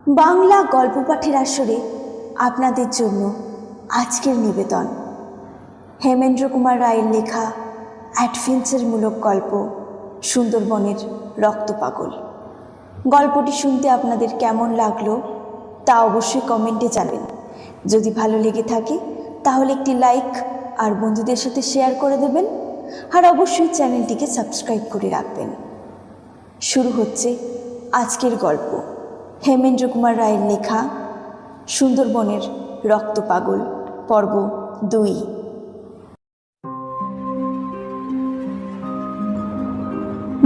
বাংলা গল্প পাঠের আসরে আপনাদের জন্য আজকের নিবেদন হেমেন্দ্র কুমার রায়ের লেখা অ্যাডভেঞ্চারমূলক গল্প সুন্দরবনের রক্তপাগল। গল্পটি শুনতে আপনাদের কেমন লাগলো তা অবশ্যই কমেন্টে জানাবেন। যদি ভালো লেগে থাকে তাহলে একটি লাইক আর বন্ধুদের সাথে শেয়ার করে দেবেন, আর অবশ্যই চ্যানেলটিকে সাবস্ক্রাইব করে রাখবেন। শুরু হচ্ছে আজকের গল্প হেমেন্দ্র কুমার রায়ের লেখা সুন্দরবনের রক্তপাগল পর্ব 2।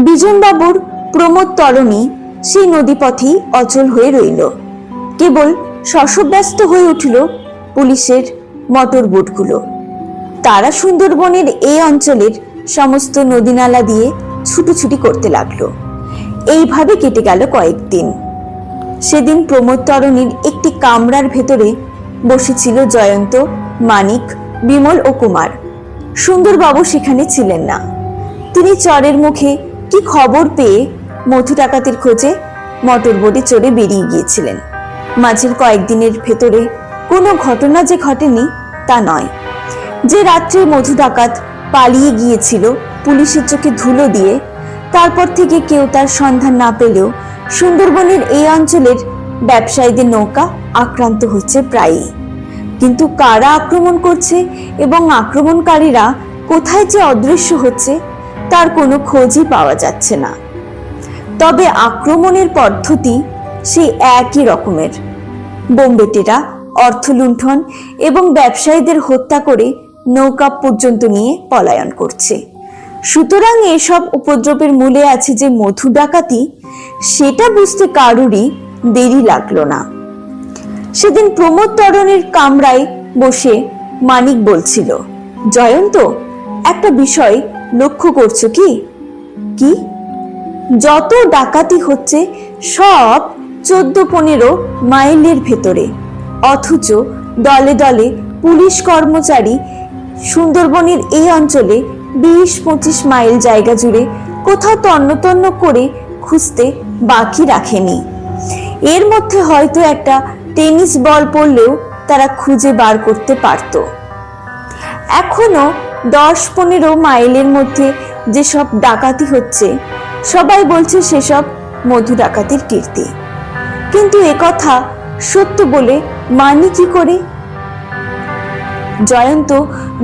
বিজনবাবুর প্রমোদ তরণী সেই নদীপথেই অচল হয়ে রইল। কেবল শশব্যস্ত হয়ে উঠল পুলিশের মোটর বোটগুলো। তারা সুন্দরবনের এই অঞ্চলের সমস্ত নদীনালা দিয়ে ছুটোছুটি করতে লাগলো। এইভাবে কেটে গেল কয়েকদিন। সেদিন প্রমোদ তরণীর একটি কামরার ভেতরে বসেছিল জয়ন্ত, মানিক, বিমল ও কুমার। সুন্দরবাবু সেখানে ছিলেন না। তিনি চরের মুখে কি খবর পেয়ে মধু ডাকাতির খোঁজে মোটর বোটে চড়ে বেরিয়ে গিয়েছিলেন। মাঝের কয়েকদিনের ভেতরে কোনো ঘটনা যে ঘটেনি তা নয়। যে রাত্রে মধু ডাকাত পালিয়ে গিয়েছিল পুলিশের চোখে ধুলো দিয়ে, তারপর থেকে কেউ তার সন্ধান না পেলেও সুন্দরবনের এই অঞ্চলের ব্যবসায়ীদের নৌকা আক্রান্ত হচ্ছে প্রায়ই। কিন্তু কারা আক্রমণ করছে এবং আক্রমণকারীরা কোথায় যে অদৃশ্য হচ্ছে তার কোনো খোঁজই পাওয়া যাচ্ছে না। তবে আক্রমণের পদ্ধতি সেই একই রকমের। বোম্বেটেরা অর্থ লুণ্ঠন এবং ব্যবসায়ীদের হত্যা করে নৌকা পর্যন্ত নিয়ে পলায়ন করছে। সুতরাং এসব উপদ্রবের মূলে আছে যে মধু ডাকাতি, সেটা বুঝতে কারুরই দেরি লাগলো না। সেদিন প্রমোদ তরণীর কামরায় বসে মানিক বলছিল, জয়ন্ত, একটা বিষয় লক্ষ্য করছো কি? কি? যত ডাকাতি হচ্ছে সব 14-15 মাইলের ভেতরে, অথচ দলে দলে পুলিশ কর্মচারী সুন্দরবনের এই অঞ্চলে 20-25 মাইল জায়গা জুড়ে কোথাও তন্ন করে খুঁজতে বাকি রাখেনি। এর মধ্যে হয়তো একটা টেনিস বল পড়লেও তারা খুঁজে বার করতে পারত। এখনো 10-15 মাইলের মধ্যে যেসব ডাকাতি হচ্ছে সবাই বলছে সেসব মধু ডাকাতির কীর্তি। কিন্তু একথা সত্য বলে মানি কি করে? জয়ন্ত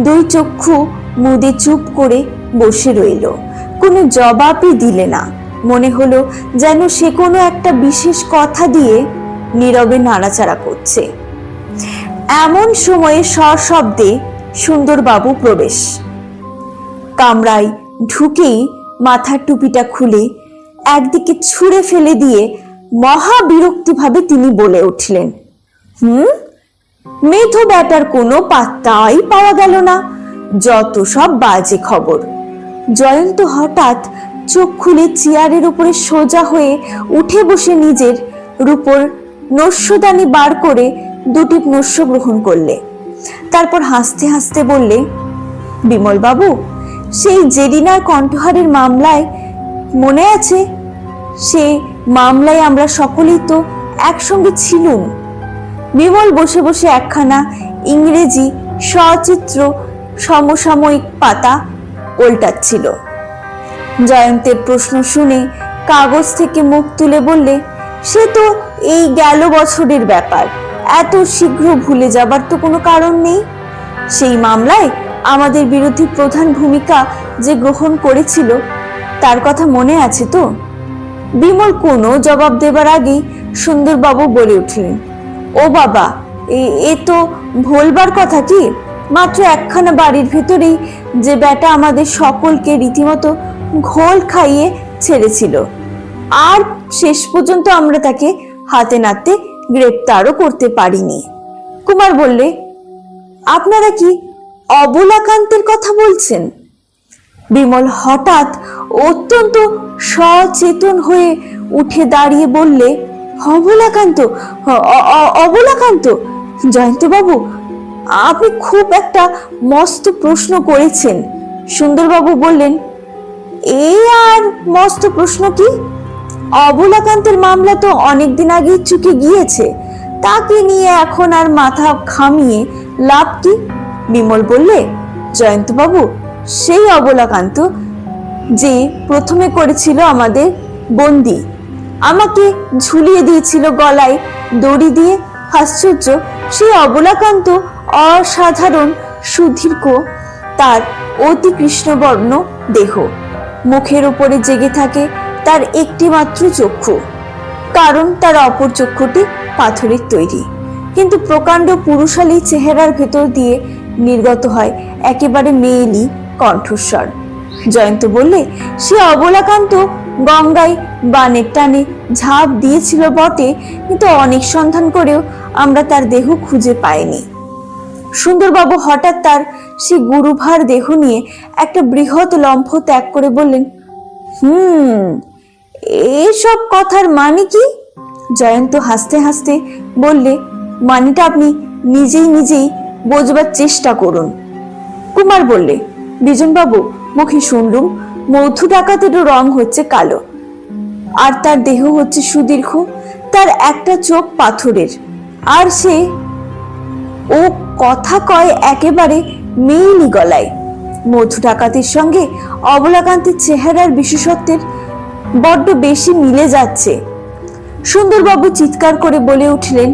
দুই চক্ষু মুদে চুপ করে বসে রইল, কোনো জবাবই দিলে না। মনে হলো যেন সে কোনো একটা বিশেষ কথা দিয়ে নীরবে নাড়াচাড়া করছে। এমন সময়ে সশব্দে সুন্দরবাবু প্রবেশ। কামরায় ঢুকেই মাথার টুপিটা খুলে একদিকে ছুঁড়ে ফেলে দিয়ে মহা বিরক্তিভাবে তিনি বলে উঠলেন, মেধো ব্যাটার কোনো পাত্তাই পাওয়া গেল না, যত সব বাজে খবর। জয়ন্ত হঠাৎ চোখ খুলে চেয়ারের উপরে সোজা হয়ে উঠে বসে নিজের রূপোর নস্যদানি বার করে দুটি নস্য গ্রহণ করলে। তারপর হাসতে হাসতে বললে, বিমল বাবু, সেই জেরিনার কণ্ঠহারের মামলায় মনে আছে? সে মামলায় আমরা সকলেই তো একসঙ্গে ছিলুম। বিমল বসে বসে একখানা ইংরেজি সচিত্র সমসাময়িক পাতা উল্টাচ্ছিল। জয়ন্তের প্রশ্ন শুনে কাগজ থেকে মুখ তুলে বললে, সে তো এই গেল বছরের ব্যাপার, এত শীঘ্র ভুলে যাবার তো কোনো কারণ নেই। সেই মামলায় আমাদের বিরোধী প্রধান ভূমিকা যে গ্রহণ করেছিল তার কথা মনে আছে তো? বিমল কোনো জবাব দেবার আগেই সুন্দরবাবু বলে উঠলেন, ও বাবা, এ তো ভোলবার কথা কি? মাত্র একখানা বাড়ির ভেতরেই যে বেটা আমাদের সকলকে রীতিমতো ঘোল খাইয়ে ছেড়েছিল, আর শেষ পর্যন্ত আমরা তাকে হাতে নাতে গ্রেপ্তারও করতে পারিনি। কুমার বললে, আপনারা কি অবলাকান্তের কথা বলছেন? বিমল হঠাৎ অত্যন্ত সচেতন হয়ে উঠে দাঁড়িয়ে বললে, অবলাকান্ত? অবলাকান্ত? জয়ন্তবাবু, আপনি খুব একটা মস্ত প্রশ্ন করেছেন। সুন্দরবাবু বললেন, এই আর মস্ত প্রশ্ন কি? অবলাকান্তের মামলা তো অনেকদিন আগে চুকে গিয়েছে, তাকে নিয়ে এখন আর মাথা ঘামিয়ে লাভ কি? বিমল বললে, জয়ন্তবাবু, সেই অবলাকান্ত যে প্রথমে করেছিল আমাদের বন্দি, আমাকে ঝুলিয়ে দিয়েছিল গলায় দড়ি দিয়ে। আশ্চর্য, সেই অবলাকান্ত অসাধারণ সুদীর্ঘ, তার অতি কৃষ্ণবর্ণ দেহ, মুখের উপরে জেগে থাকে তার একটি মাত্র চক্ষু, কারণ তার অপর চক্ষুটি পাথরের তৈরি, কিন্তু প্রকাণ্ড পুরুষালী চেহারার ভেতর দিয়ে নির্গত হয় একেবারে মেয়েলি কণ্ঠস্বর। জয়ন্ত বললে, সে অবলাকান্ত গঙ্গায় বানের টানে ঝাঁপ দিয়েছিল বটে, কিন্তু অনেক সন্ধান করেও আমরা তার দেহ খুঁজে পাইনি। সুন্দরবাবু হঠাৎ তার সে গুরুভার দেহ নিয়ে একটা বৃহৎ লম্ফ ত্যাগ করে বললেন, এসব কথার মানে কি? জয়ন্ত হাসতে হাসতে বললে, মানেটা আপনি নিজেই বোঝবার চেষ্টা করুন। কুমার বললে, বিজনবাবু, মুখে শুনলুম মধু ডাকাতেরও রং হচ্ছে কালো, আর তার দেহ হচ্ছে সুদীর্ঘ, তার একটা চোখ পাথরের, আর সে ও কথা কয় একেবারে মেয়েলি গলায়। মধু ডাকাতের সঙ্গে অবলাকান্তের চেহারার বিশেষত্বের বড্ড বেশি মিলে যাচ্ছে। সুন্দরবাবু চিৎকার করে বলে উঠলেন,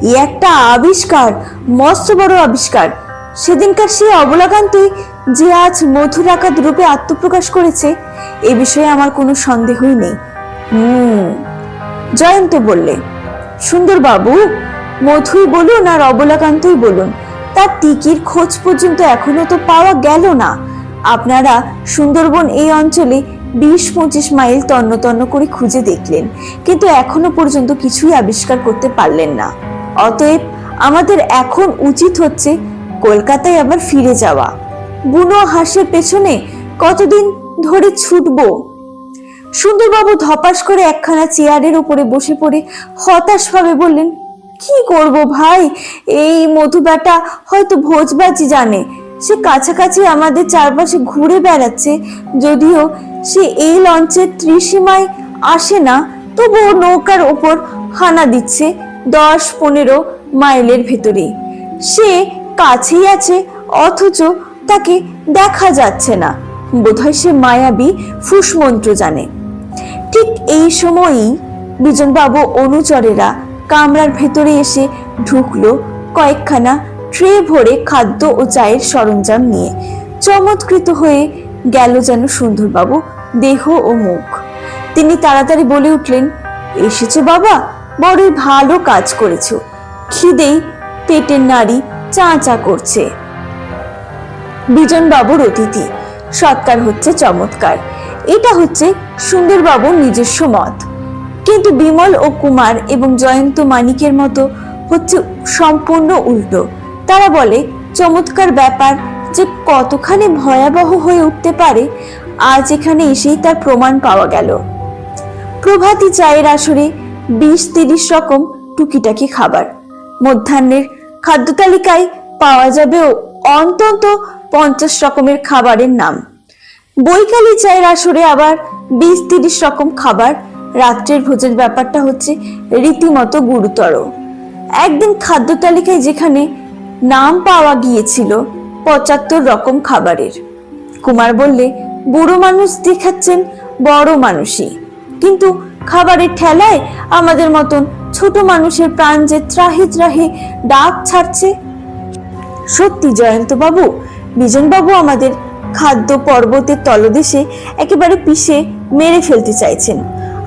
এ একটা আবিষ্কার, মস্ত বড় আবিষ্কার। সেদিনকার সে অবলাকান্তই যে আজ মধু ডাকাত রূপে আত্মপ্রকাশ করেছে, এ বিষয়ে আমার কোনো সন্দেহই নেই। জয়ন্ত বললে, সুন্দরবাবু, মধুই বলুন আর অবলাকান্তই বলুন, তার টিকির খোঁজ পর্যন্ত এখনো তো পাওয়া গেল না। আপনারা সুন্দরবন এই অঞ্চলে 20-25 মাইল তন্ন তন্ন করে খুঁজে দেখলেন, কিন্তু এখনো পর্যন্ত কিছুই আবিষ্কার করতে পারলেন না। অতএব আমাদের এখন উচিত হচ্ছে কলকাতায় আবার ফিরে যাওয়া। বুনো হাঁসের পেছনে কতদিন ধরে ছুটবো? সুন্দরবাবু ধপাস করে একখানা চেয়ারের উপরে বসে পড়ে হতাশ ভাবে বললেন, কি করব ভাই, এই মধু বেটা হয়তো ভোজবাজি জানে, সে কাছাকাছি আমাদের চারপাশে ঘুরে বেড়াচ্ছে, যদিও সে এই লঞ্চের ত্রিসীমায় আসে না, তবুও নৌকার ওপর হানা দিচ্ছে 10-15 মাইলের ভেতরে। সে কাছেই আছে, অথচ তাকে দেখা যাচ্ছে না। বোধহয় সে মায়াবী ফুসমন্ত্র জানে। ঠিক এই সময়ই বিজনবাবু অনুচরেরা কামরার ভেতরে এসে ঢুকলো কয়েকখানা ট্রে ভরে খাদ্য ও চায়ের সরঞ্জাম নিয়ে। চমৎকৃত হয়ে গেল যেন সুন্দরবাবু দেহ ও মুখ। তিনি তাড়াতাড়ি বলে উঠলেন, এসেছো বাবা, বড়ই ভালো কাজ করেছো। খিদেই পেটের নাড়ি চা করছে। বিজনবাবুর অতিথি সৎকার হচ্ছে চমৎকার, এটা হচ্ছে সুন্দরবাবুর নিজস্ব মত। কিন্তু বিমল ও কুমার এবং জয়ন্ত মানিকের মতো হচ্ছে সম্পূর্ণ উল্টো। তারা বলে, চমৎকার ব্যাপার যে কতখানি ভয়াবহ হয়ে উঠতে পারে, আজ এখানে এসেই তার প্রমাণ পাওয়া গেল। প্রভাতী চায়ের আসরে 20-30 রকম টুকিটাকি খাবার। মধ্যাহ্নের খাদ্য তালিকায় পাওয়া যাবে অন্তত 50 রকমের খাবারের নাম। বৈকালী চায়ের আসরে আবার 20-30 রকম খাবার। রাত্রের ভোজের ব্যাপারটা হচ্ছে রীতিমতো গুরুতর। একদিন খাদ্য তালিকায় যেখানে নাম পাওয়া গিয়েছিল 75 রকম খাবারের। কুমার বললে, বুড়ো মানুষ দেখাচ্ছেন বড় মানুষই, কিন্তু খাবারের ঠেলায় আমাদের মতন ছোট মানুষের প্রাণ যে ত্রাহে ত্রাহে ডাক ছাড়ছে। সত্যি জয়ন্তবাবু, বিজনবাবু আমাদের খাদ্য পর্বতের তলদেশে একেবারে পিষে মেরে ফেলতে চাইছেন।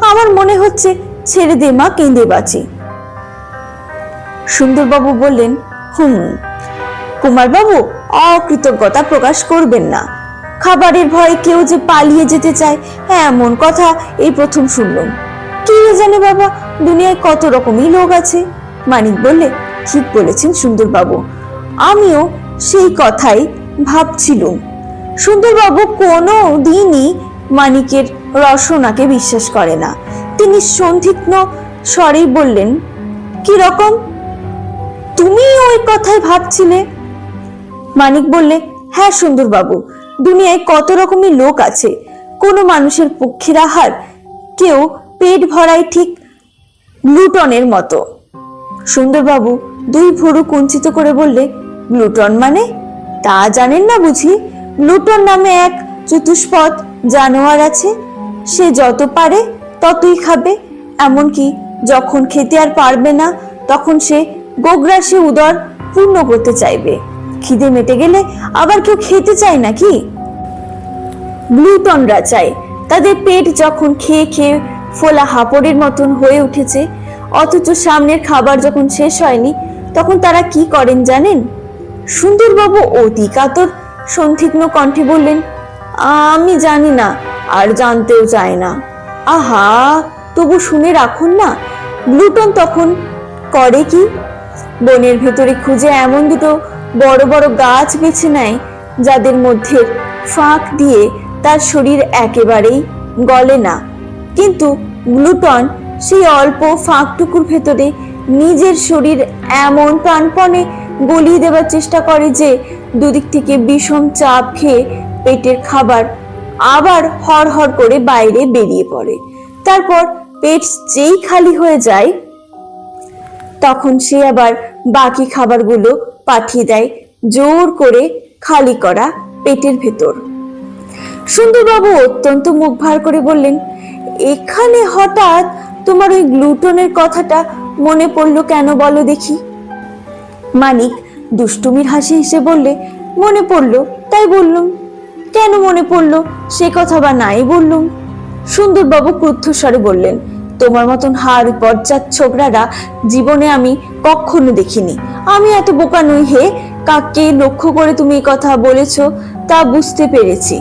আমার মনে হচ্ছে ছেড়ে দে মা, কেঁদে বাঁচি। সুন্দরবাবু বললেন, কুমারবাবু, অকৃতজ্ঞতা প্রকাশ করবেন না। খাবারের ভয়ে কেউ যে পালিয়ে যেতে চায় এমন কথা এই প্রথম শুনলাম। কি জানে বাবা, দুনিয়ায় কত রকমই লোক আছে। মানিক বললে, ঠিক বলেছেন সুন্দরবাবু, আমিও সেই কথাই ভাবছিলুম। সুন্দরবাবু কোনো দিনই মানিকের রসনাকে বিশ্বাস করে না। তিনি সন্দিগ্ধ স্বরেই বললেন, কি রকম? তুমি ওই কথাই ভাবছিলে? মানিক বললে, হ্যাঁ সুন্দরবাবু, দুনিয়ায় কত রকমই লোক আছে, কোনো মানুষের পক্ষের আহার কেউ পেট ভরায় ঠিক গ্লুটনের মতো। সুন্দরবাবু দুই ভুরু কুঞ্চিত করে বললে, গ্লুটন মানে? তা জানেন না বুঝি? গ্লুটন নামে এক চতুষ্পদ জানোয়ার আছে, সে যত পারে ততই খাবে, এমনকি যখন খেতে আর পারবে না তখন সে গোগ্রাসে উদর পূর্ণ করতে চাইবে। খিদে মেটে গেলে আবার কেউ খেতে চায় নাকি? গ্লুটনরা চায়। তাদের পেট যখন খেয়ে খেয়ে ফোলা হাঁপড়ের মতন হয়ে উঠেছে, অথচ সামনের খাবার যখন শেষ হয়নি, তখন তারা কি করেন জানেন? সুন্দরবাবু অতি কাতর সন্দিগ্ধ কণ্ঠে বললেন, আমি জানি না, আর জানতেও চাই না। আহা, তবু শুনে রাখুন না। গ্লুটন তখন করে কি? বনের ভেতরে খুঁজে এমন দুটো বড় বড় গাছ বেছে নেয় যাদের মধ্যে ফাঁক দিয়ে তার শরীর একেবারেই গলে না, কিন্তু গ্লুটন সেই অল্প ফাঁকটুকুর ভেতরে নিজের শরীর এমন প্রাণপণে গলিয়ে দেবার চেষ্টা করে যে দুদিক থেকে বিষম চাপ খেয়ে পেটের খাবার আবার হড়হড় করে বাইরে বেরিয়ে পড়ে। তারপর পেট যেই খালি হয়ে যায় তখন সে আবার বাকি খাবারগুলো পাঠিয়ে দেয় জোর করে খালি করা পেটের ভেতর। সুন্দরবাবু অত্যন্ত মুখ ভার করে বললেন, এখানে হঠাৎ তোমার ওই গ্লুটনের কথাটা মনে পড়লো কেন বলো দেখি? মানিক দুষ্টুমির হাসি হেসে বললে, মনে পড়লো তাই বললুম। কেন মনে পড়লো সে কথা বা নাই বললুম। সুন্দরবাবু ক্রুদ্ধস্বরে বললেন, তোমার মতন হাড় পর্যাত ছোকরারা জীবনে আমি কখনো দেখিনি। আমি এত বোকা নই হে, কাকে লক্ষ্য করে তুমি এই কথা বলেছ তা বুঝতে পেরেছি।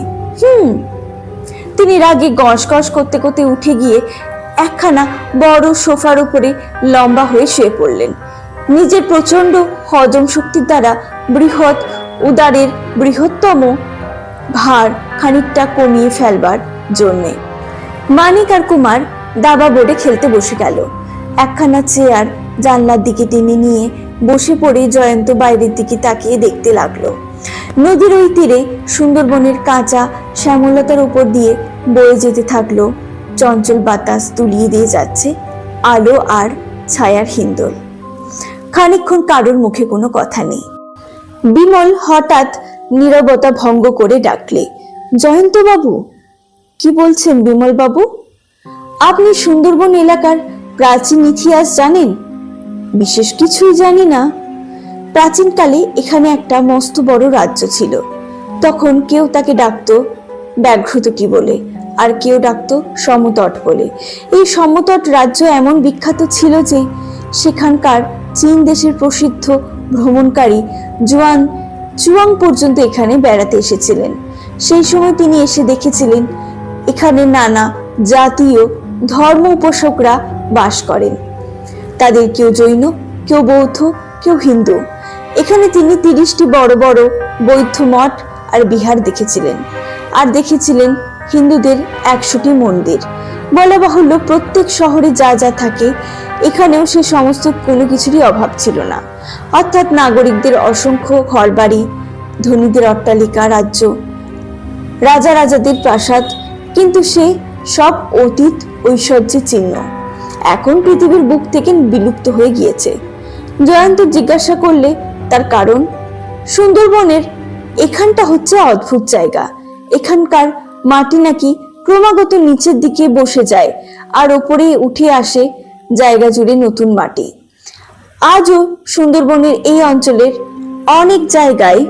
তিনি রাগে গস গস করতে করতে উঠে গিয়ে একখানা বড় সোফার উপরে লম্বা হয়ে শুয়ে পড়লেন, নিজের প্রচন্ড হজম শক্তির দ্বারা বৃহৎ উদারের বৃহত্তম ভার খানিকটা কমিয়ে ফেলবার জন্যে। মানিক আর কুমার দাবা বোর্ডে খেলতে বসে গেল। একখানা চেয়ার জানলার দিকে টেনে নিয়ে বসে পড়ে জয়ন্ত বাইরের দিকে তাকিয়ে দেখতে লাগলো। নদীর ওই তীরে সুন্দরবনের কাঁচা শ্যামলতার উপর দিয়ে বয়ে যেতে থাকলো চঞ্চল বাতাস তুলিয়ে দিয়ে যাচ্ছে আলো আর ছায়ার হিন্দোল। খানিকক্ষণ কারোর মুখে কোনো কথা নেই। বিমল হঠাৎ নীরবতা ভঙ্গ করে ডাকলে, জয়ন্ত বাবু। কি বলছেন বিমল বাবু? আপনি সুন্দরবন এলাকার প্রাচীন ইতিহাস জানেন? বিশেষ কিছুই জানি না। প্রাচীনকালে এখানে একটা মস্ত বড় রাজ্য ছিল। তখন কেউ তাকে ডাকতো ব্যাঘ্রতটি বলে, আর কেউ ডাকতো সমতট বলে। এই সমতট রাজ্য এমন বিখ্যাত ছিল যে সেখানকার চীন দেশের প্রসিদ্ধ ভ্রমণকারী জুয়াং পর্যন্ত এখানে বেড়াতে এসেছিলেন। সেই সময় তিনি এসে দেখেছিলেন এখানে নানা জাতীয় ধর্ম উপাসকরা বাস করেন। তাদের কেউ জৈন, কেউ বৌদ্ধ, কেউ হিন্দু। এখানে তিনি 30টি বড় বড় বৌদ্ধ মঠ আর বিহার দেখেছিলেন, আর দেখেছিলেন হিন্দুদের 100টি মন্দির। বলা বাহুল্য প্রত্যেক শহরে যা যা থাকে এখানেও সে সমস্ত কোনো কিছুরই অভাব ছিল না। অর্থাৎ নাগরিকদের অসংখ্য ঘরবাড়ি, ধনীদের অট্টালিকা, রাজ্য, রাজা রাজাদের প্রাসাদ, কিন্তু সে সব অতীত ঐশ্বর্যের চিহ্ন এখন পৃথিবীর বুক থেকে বিলুপ্ত হয়ে গিয়েছে। জয়ন্ত জিজ্ঞাসা করলে তার কারণ। সুন্দরবনের এখানটা হচ্ছে অদ্ভুত জায়গা। এখানকার মাটি নাকি ক্রমাগত নিচের দিকে বসে যায় আর ওপরে উঠে আসে জায়গা জুড়ে নতুন মাটি। আজও সুন্দরবনের এই অঞ্চলের অনেক জায়গায়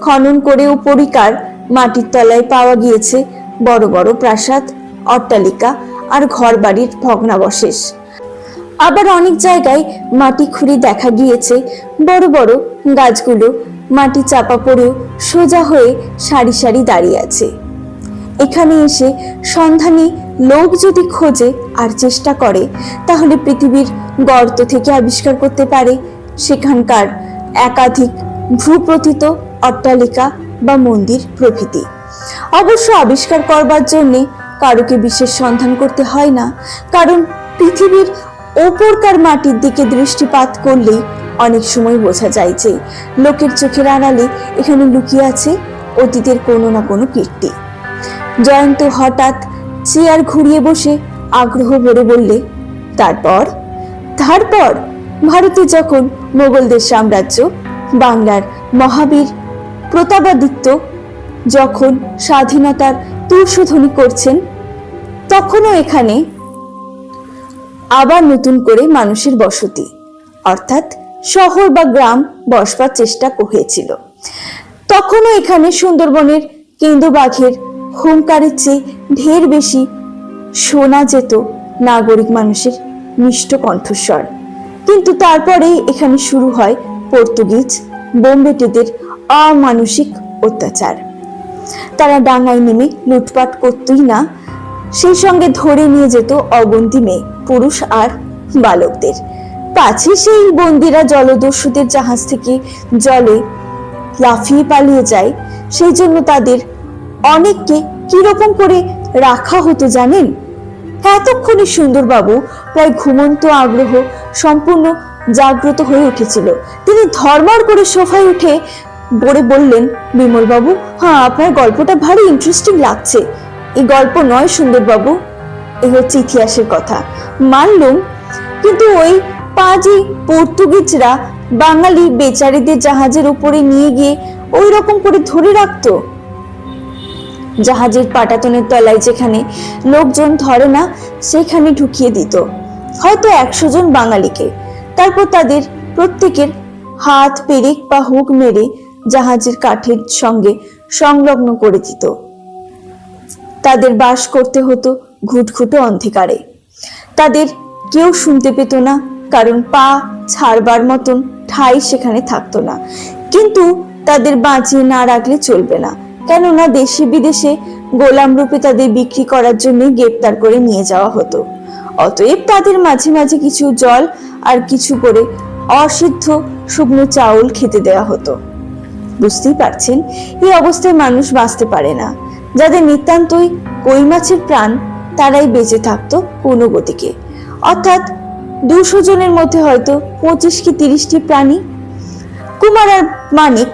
খনন করে উপরিকার মাটির তলায় পাওয়া গিয়েছে বড় বড় প্রাসাদ, অট্টালিকা আর ঘরবাড়ির ভগ্নাবশেষ। আবার অনেক জায়গায় মাটি খুঁড়ে দেখা গিয়েছে বড় বড় গাছগুলো মাটি চাপা পড়েও সোজা হয়ে সারি সারি দাঁড়িয়ে আছে। এখানে এসে সন্ধানী লোক যদি খোঁজে আর চেষ্টা করে তাহলে পৃথিবীর গর্ত থেকে আবিষ্কার করতে পারে সেখানকার একাধিক ভূপ্রথিত অট্টালিকা বা মন্দির প্রভৃতি। অবশ্য আবিষ্কার করবার জন্যে কারোকে বিশেষ সন্ধান করতে হয় না, কারণ পৃথিবীর ওপরকার মাটির দিকে দৃষ্টিপাত করলেই অনেক সময় বোঝা যায় যে লোকের চোখের আড়ালে এখানে লুকিয়ে আছে অতীতের কোনো না কোনো কীর্তি। জয়ন্ত হঠাৎ চেয়ার ঘুরিয়ে বসে আগ্রহ ভরে বললে, তারপর তারপর ভারতে যখন মোগলদের সাম্রাজ্য, বাংলার মহাবীর প্রতাপাদিত্য যখন স্বাধীনতার তুলসধ্বনি করছেন, তখনও এখানে আবার নতুন করে মানুষের বসতি অর্থাৎ শহর বা গ্রাম বসবার চেষ্টা হয়েছিল। তখনও এখানে সুন্দরবনের কেন্দ্র বাঘের হুঙ্কারের চেয়ে ঢের বেশি শোনা যেত নাগরিক মানুষের মিষ্ট কণ্ঠস্বর। কিন্তু তারপরেই এখানে শুরু হয় পর্তুগিজ বোম্বেটেদের অমানুষিক অত্যাচার। তারা ডাঙায় নেমে লুটপাট করতই না, সেই সঙ্গে ধরে নিয়ে যেত অগুন্তি মেয়ে, পুরুষ আর বালকদের। পাছে সেই বন্দিরা জলদস্যুদের জাহাজ থেকে জলে লাফিয়ে পালিয়ে যায়, সেই জন্য তাদের অনেককে কিরকম করে রাখা হতো জানেন? এতক্ষণে সুন্দরবাবু প্রায় ঘুমন্ত আগ্রহ সম্পূর্ণ জাগ্রত হয়ে উঠেছিল। তিনি ধর্মর করে সোফায় উঠে বলে বললেন, বিমল বাবু, হ্যাঁ, আপনার গল্পটা ভারী ইন্টারেস্টিং লাগছে। এই গল্প নয় সুন্দরবাবু, এ হচ্ছে ইতিহাসের কথা। মানলুম, কিন্তু ওই পাজি পর্তুগিজরা বাঙালি বেচারিদের জাহাজের উপরে নিয়ে গিয়ে ওই রকম করে ধরে রাখতো। জাহাজের পাটাতনের তলায় যেখানে লোকজন ধরে না, সেখানে ঢুকিয়ে দিত হয়তো 100 জন বাঙালিকে। তারপর তাদের প্রত্যেকের হাত, পেরেক বা হুক মেরে জাহাজের কাঠের সঙ্গে সংলগ্ন করে দিত। তাদের বাস করতে হতো ঘুটঘুটো অন্ধকারে। তাদের কেউ শুনতে পেত না, কারণ পা ছাড়বার মতন ঠাঁই সেখানে থাকতো না। কিন্তু তাদের বাঁচিয়ে না রাখলে চলবে না, কেননা দেশে বিদেশে গোলাম রূপে তাদের বিক্রি করার জন্য গ্রেপ্তার করে নিয়ে যাওয়া হতো। অতএব তাদের মাঝে মাঝে কিছু জল আর কিছু করে অসিদ্ধ শুকনো চাউল খেতে দেওয়া হতো। বুঝতেই পারছেন, এই অবস্থায় মানুষ বাঁচতে পারে না। যাদের নিতান্তই কই মাছের প্রাণ, তারাই বেঁচে থাকতো কোনো গতিকে। অর্থাৎ 200 জনের মধ্যে হয়তো 25 কি 30টি প্রাণী। কুমার আর মানিক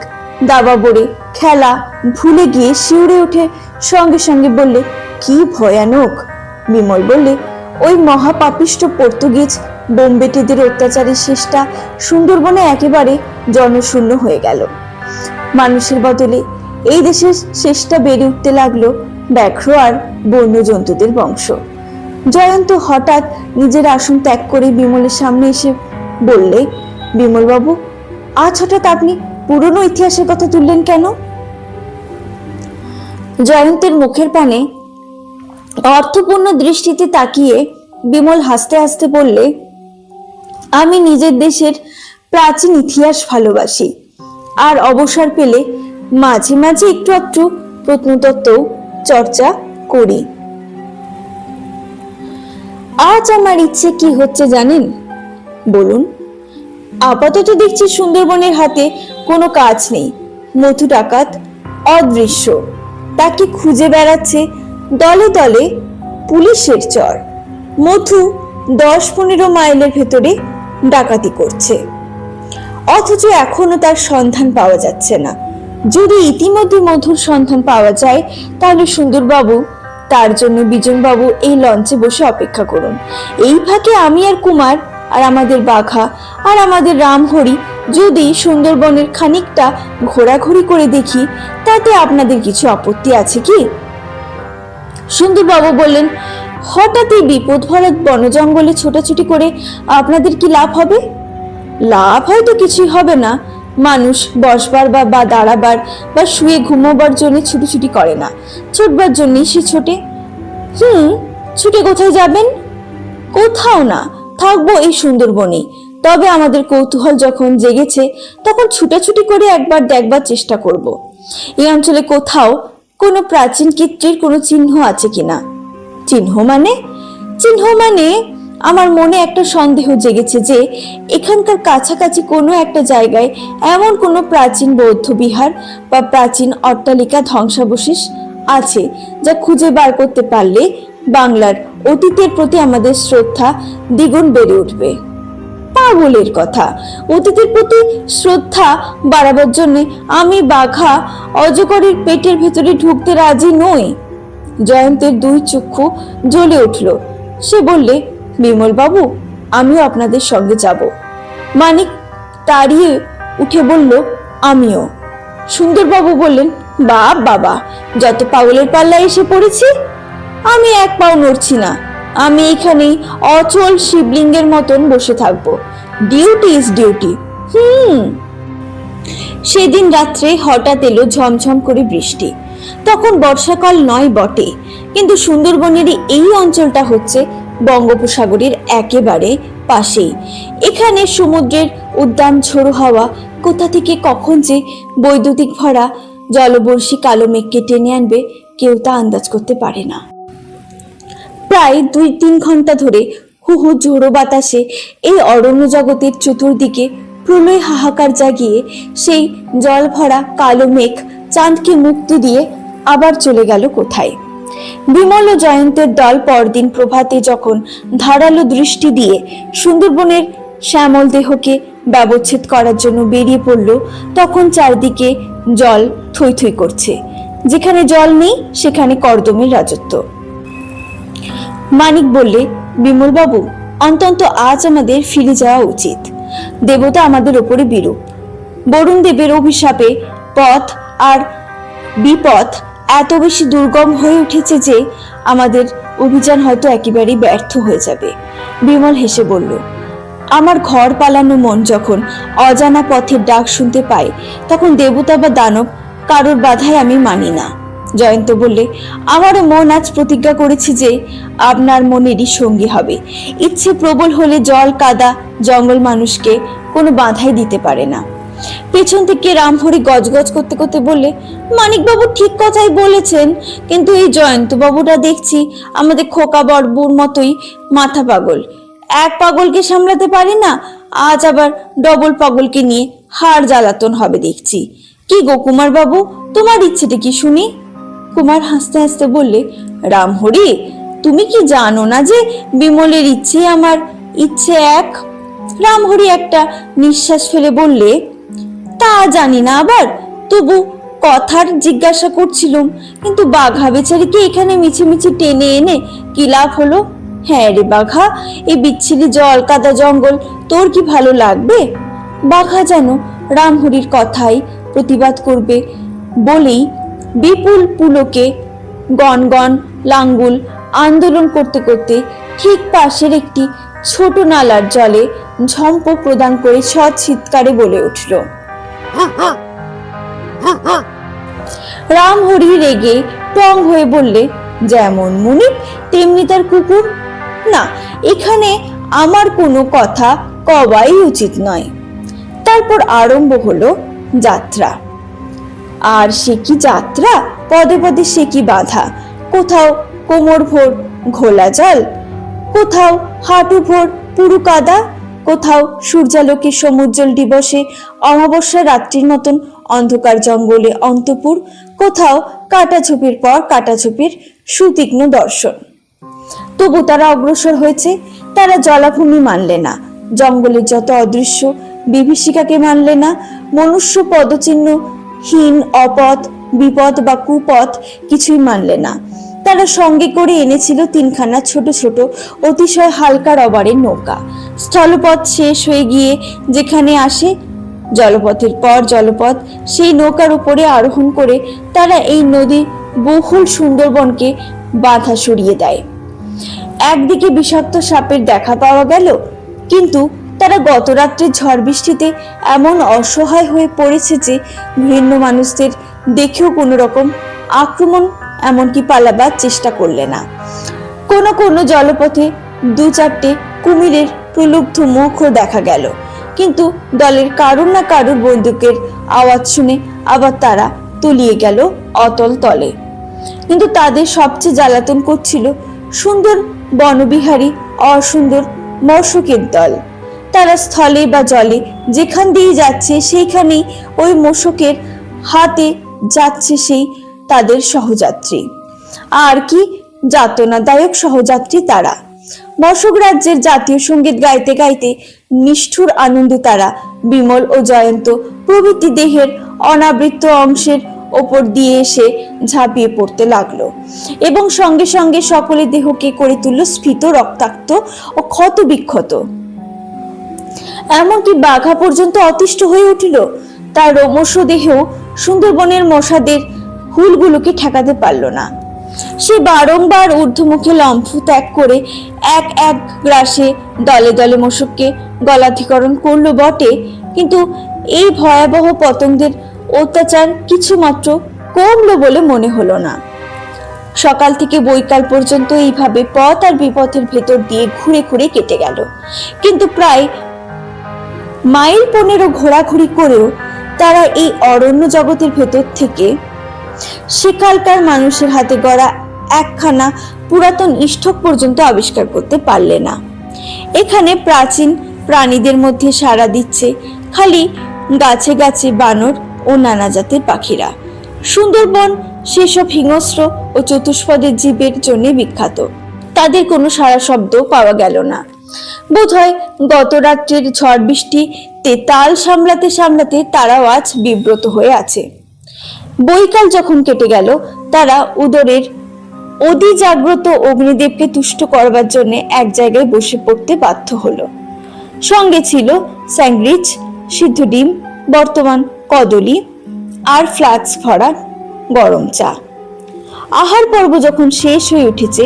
দাবা বড়ে খেলা ভুলে গিয়ে শিউরে উঠে সঙ্গে সঙ্গে বললে, কি ভয়ানক! বিমল বললে, ওই মহাপাপিষ্ট পর্তুগিজ বোম্বেটেদের অত্যাচারের শেষটা সুন্দরবনে একেবারে জনশূন্য হয়ে গেল। মানুষের বদলে এই দেশের শেষটা বেড়ে উঠতে লাগলো ব্যাঘ্র আর বন্য জন্তুদের বংশ। জয়ন্ত হঠাৎ নিজের আসন ত্যাগ করে বিমলের সামনে এসে বললে, বিমল বাবু, আজ হঠাৎ আপনি পুরনো ইতিহাসের কথা তুললেন কেন? জয়ন্তের মুখের পানে অর্থপূর্ণ দৃষ্টিতে তাকিয়ে বিমল হাসতে হাসতে বললে, আমি নিজের দেশের প্রাচীন ইতিহাস ভালোবাসি, আর অবসর পেলে মাঝে মাঝে একটু একটু প্রত্নতত্ত্ব চর্চা করি। আজ আমার ইচ্ছে কি হচ্ছে জানেন? বলুন। আপাতত দেখছি সুন্দরবনের হাতে কোনো কাজ নেই। মথু ডাকাত অদৃশ্য, তাকে খুঁজে বেড়াচ্ছে দলে দলে পুলিশের চর। মথু 10-15 মাইলের ভেতরে ডাকাতি করছে, অথচ এখনো তার সন্ধান পাওয়া যাচ্ছে না। যদি ইতিমধ্যে মধুর সন্ধান পাওয়া যায়, তাহলে সুন্দরবাবু তার জন্য বিজনবাবু এই লঞ্চে বসে অপেক্ষা করুন। এই ফাঁকে আমি আর কুমার আর আমাদের বাঘা আর আমাদের রামহরি যদি সুন্দরবনের খানিকটা ঘোরাঘুরি করে দেখি, তাতে আপনাদের কিছু আপত্তি আছে কি? সুন্দরবাবু বললেন, হঠাৎ এই বিপদ ভরা বন জঙ্গলে ছোটাছুটি করে আপনাদের কি লাভ হবে? লাভ হয়তো কিছুই হবে না। মানুষ বসবার বা দাঁড়াবার বা শুয়ে ঘুমোবার জন্য ছুটোছুটি করে না, ছুটবার জন্যই সে ছোটে। ছুটে কোথায় যাবেন? কোথাও না, থাকবো এই সুন্দরবনে। তবে আমাদের কৌতূহল যখন জেগেছে, তখন ছুটাছুটি করে একবার দেখবার চেষ্টা করব এই অঞ্চলে কোথাও কোনো প্রাচীন কীর্তির কোনো চিহ্ন আছে কিনা। চিহ্ন মানে আমার মনে একটা সন্দেহ জেগেছে যে এখানকার কাছাকাছি কোনো একটা জায়গায় এমন কোনো প্রাচীন বৌদ্ধ বিহার বা প্রাচীন অট্টালিকা ধ্বংসাবশেষ আছে, যা খুঁজে বার করতে পারলে বাংলার অতীতের প্রতি আমাদের শ্রদ্ধা দ্বিগুণ বেড়ে উঠবে। পাগলের কথা, অতীতের প্রতি শ্রদ্ধা বাড়াবার জন্য আমি বাঘা অজগরের পেটের ভেতরে ঢুকতে রাজি নই। জয়ন্তের 2 চক্ষু জ্বলে উঠল। সে বললে, বিমল বাবু, আমিও আপনাদের সঙ্গে যাব। মানিক দাঁড়িয়ে উঠে বলল, আমিও। সুন্দরবাবু বললেন, বাবা, যত পাগলের পাল্লায় এসে পড়েছি। আমি এক পাও নড়ছি না, আমি এখানেই অচল শিবলিঙ্গের মতন বসে থাকবো। Duty is duty. সেদিন রাত্রে হঠাৎ এলো ঝমঝম করে বৃষ্টি। তখন বর্ষাকাল নয় বটে, কিন্তু সুন্দরবনের এই অঞ্চলটা হচ্ছে বঙ্গোপসাগরের একেবারে পাশেই। এখানে সমুদ্রের উদ্যান ঝোড়ো হাওয়া কোথা থেকে কখন যে বৈদ্যুতিক ভরা জলবর্ষী কালো মেঘকে টেনে আনবে কেউ তা আন্দাজ করতে পারে না। প্রায় 2-3 ঘন্টা ধরে হুহু ঝোড়ো বাতাসে এই অরণ্য জগতের চতুর্দিকে প্রলয় হাহাকার জাগিয়ে সেই জল ভরা কালো মেঘ চাঁদকে মুক্তি দিয়ে আবার চলে গেল কোথায়। বিমল ও জয়ন্তের দল পরদিন প্রভাতে যখন ধারালো দৃষ্টি দিয়ে সুন্দরবনের শ্যামল দেহকে ব্যবচ্ছেদ করার জন্য বেরিয়ে পড়ল, তখন চারদিকে জল থই থই করছে। যেখানে জল নেই সেখানে কর্দমের রাজত্ব। মানিক বললে, বিমল বাবু, অন্তত আজ আমাদের ফিরে যাওয়া উচিত। দেবতা আমাদের ওপরে বিরূপ। বরুণ দেবের অভিশাপে পথ আর বিপথ এত বেশি দুর্গম হয়ে উঠেছে যে আমাদের অভিযান হয়তো একেবারেই ব্যর্থ হয়ে যাবে। বিমল হেসে বলল, আমার ঘর পালানো মন যখন অজানা পথের ডাক শুনতে পায়, তখন দেবতা বা দানব কারোর বাধায় আমি মানি না। জয়ন্ত বললে, আমারও মন আজ প্রতিজ্ঞা করেছে যে আপনার মনেরই সঙ্গী হবে। ইচ্ছে প্রবল হলে জল কাদা জঙ্গল মানুষকে কোনো বাধাই দিতে পারে না। পেছন থেকে রামহরি গজগজ করতে করতে বললে, মানিকবাবু ঠিক কথাই বলেছেন, কিন্তু এই জয়ন্ত বাবুটা দেখছি আমাদের খোকা বড়বুর মতোই মাথা পাগল। এক পাগলকে সামলাতে পারি না, আজ আবার ডবল পাগলকে নিয়ে হাড় জ্বালাতন হবে দেখছি। কি গো কুমার বাবু, তোমার ইচ্ছেটা কি শুনি? কুমার হাসতে হাসতে বললে, রামহরি, তুমি কি জানো না যে বিমলের ইচ্ছে আমার ইচ্ছে এক? রামহরি একটা নিঃশ্বাস ফেলে বললে, তা জানি না আবার, তবু কথার জিজ্ঞাসা করছিলাম। কিন্তু বাঘা বেচারিকে এখানে মিছিমিছি টেনে এনে কি লাভ হলো? হ্যাঁ রে বাঘা, এই বিচ্ছিরি জল কাদা জঙ্গল তোর কি ভালো লাগবে? বাঘা যেন রামহরির কথাই প্রতিবাদ করবে বলেই বিপুল পুলকে গনগন লাঙ্গুল আন্দোলন করতে করতে ঠিক পাশের একটি ছোট নালার জলে ঝম্প প্রদান করে সৎ চিৎকারে বলে উঠল। রামহরি রেগে টং হয়ে বললে, যেমন মুনিপ তেমনি তার কুকুর। না, এখানে আমার কোনো কথা কবাই উচিত নয়। তারপর আরম্ভ হলো যাত্রা। আর সে কি যাত্রা, পদে পদে সে কি বাধা। কোথাও কোমর ভোর ঘোলা জল, কোথাও হাঁটু ভোর পুরু কাদা, কোথাও সূর্যালোকে সমুজ্জ্বল দিবসে অমাবস্যা রাত্রির মতন অন্ধকার জঙ্গলে অন্তপুর, কোথাও কাটাঝোপের পর কাটাঝোপের সুতীক্ষ্ণ দর্শন। তবু তারা অগ্রসর হয়েছে। তারা জলাভূমি মানলে না, জঙ্গলের যত অদৃশ্য বিভীষিকাকে মানলে না, মনুষ্য পদচিহ্ন হীন অপথ বিপদ বা কুপথ কিছুই মানলে না। তারা সঙ্গে করে এনেছিল 3খানা ছোট ছোট অতিশয় হালকা রবারের নৌকা। স্থলপথ শেষ হয়ে গিয়ে যেখানে আসে জলপথের পর জলপথ, সেই নৌকার উপরে আরোহণ করে তারা এই নদী বহুল সুন্দরবনকে বাধা সরিয়ে দেয়। একদিকে বিষাক্ত সাপের দেখা পাওয়া গেল, কিন্তু তারা গত রাত্রে ঝড় বৃষ্টিতে এমন অসহায় হয়ে পড়েছে যে ঘৃণ্য মানুষদের দেখেও কোনো রকম আক্রমণ এমনকি পালাবার চেষ্টা করলে না। কোনো কোনো জলপথে 2-4টে কুমিরের প্রলুব্ধ মুখও দেখা গেল, কিন্তু দলের কারুর না কারুর বন্দুকের আওয়াজ শুনে আবার তারা তলিয়ে গেল অতল তলে। কিন্তু তাদের সবচেয়ে জ্বালাতন করছিল সুন্দর বনবিহারী অসুন্দর মশকের দল। তারা স্থলে বা জলে যেখান দিয়ে যাচ্ছে সেইখানেই ওই মশকের হাতে যাচ্ছে সেই তাদের সহযাত্রী। আর কি যাতনাদায়ক সহযাত্রী তারা! মশক রাজ্যের জাতীয় সঙ্গীত গাইতে গাইতে নিষ্ঠুর আনন্দে তারা বিমল ও জয়ন্ত প্রভৃতি দেহের অনাবৃত অংশের ওপর দিয়ে এসে ঝাঁপিয়ে পড়তে লাগলো এবং সঙ্গে সঙ্গে সকলের দেহকে করে তুলল স্ফীত, রক্তাক্ত ও ক্ষত বিক্ষত। এমনকি বাঘা পর্যন্ত অতিষ্ঠ হয়ে উঠল। তার রোমশ দেহ সুন্দরবনের মশাদের হুলগুলোকে ঠেকাতে পারল না। সে বারংবার ঊর্ধ্বমুখে লম্ফ ত্যাগ করে এক এক গ্রাসে দলে দলে মশককে গলাধিকরণ করলো বটে, কিন্তু এই ভয়াবহ পতঙ্গের অত্যাচার কিছুমাত্র কমলো বলে মনে হলো না। সকাল থেকে বৈকাল পর্যন্ত এইভাবে পথ আর বিপথের ভেতর দিয়ে ঘুরে ঘুরে কেটে গেল, কিন্তু প্রায় মাইল 15 ঘোরাঘুরি করেও তারা এই অরণ্য জগতের ভেতর থেকে সেকালকার মানুষের হাতে গড়া একখানা পুরাতন ইষ্ঠক পর্যন্ত আবিষ্কার করতে পারলে না। এখানে প্রাচীন প্রাণীদের মধ্যে সাড়া দিচ্ছে খালি গাছে গাছে বানর ও নানা জাতের পাখিরা। সুন্দরবন সেসব হিংস্র ও চতুষ্পদের জীবের জন্য বিখ্যাত। তাদের কোনো সাড়া শব্দ পাওয়া গেল না। বোধহয় গত রাত্রের ঝড় বৃষ্টিতে তাল সামলাতে সামলাতে তারাও আজ বিব্রত হয়ে আছে। বৈকাল যখন কেটে গেল, তারা উদরের অতি জাগ্রত অগ্নিদেবকে তুষ্ট করবার জন্য এক জায়গায় বসে পড়তে বাধ্য হলো। সঙ্গে ছিল স্যান্ডউইচ, সিদ্ধ ডিম, বর্তমান কদলি আর ফ্লাক্স ভরা গরম চা। আহার পর্ব যখন শেষ হয়ে উঠেছে,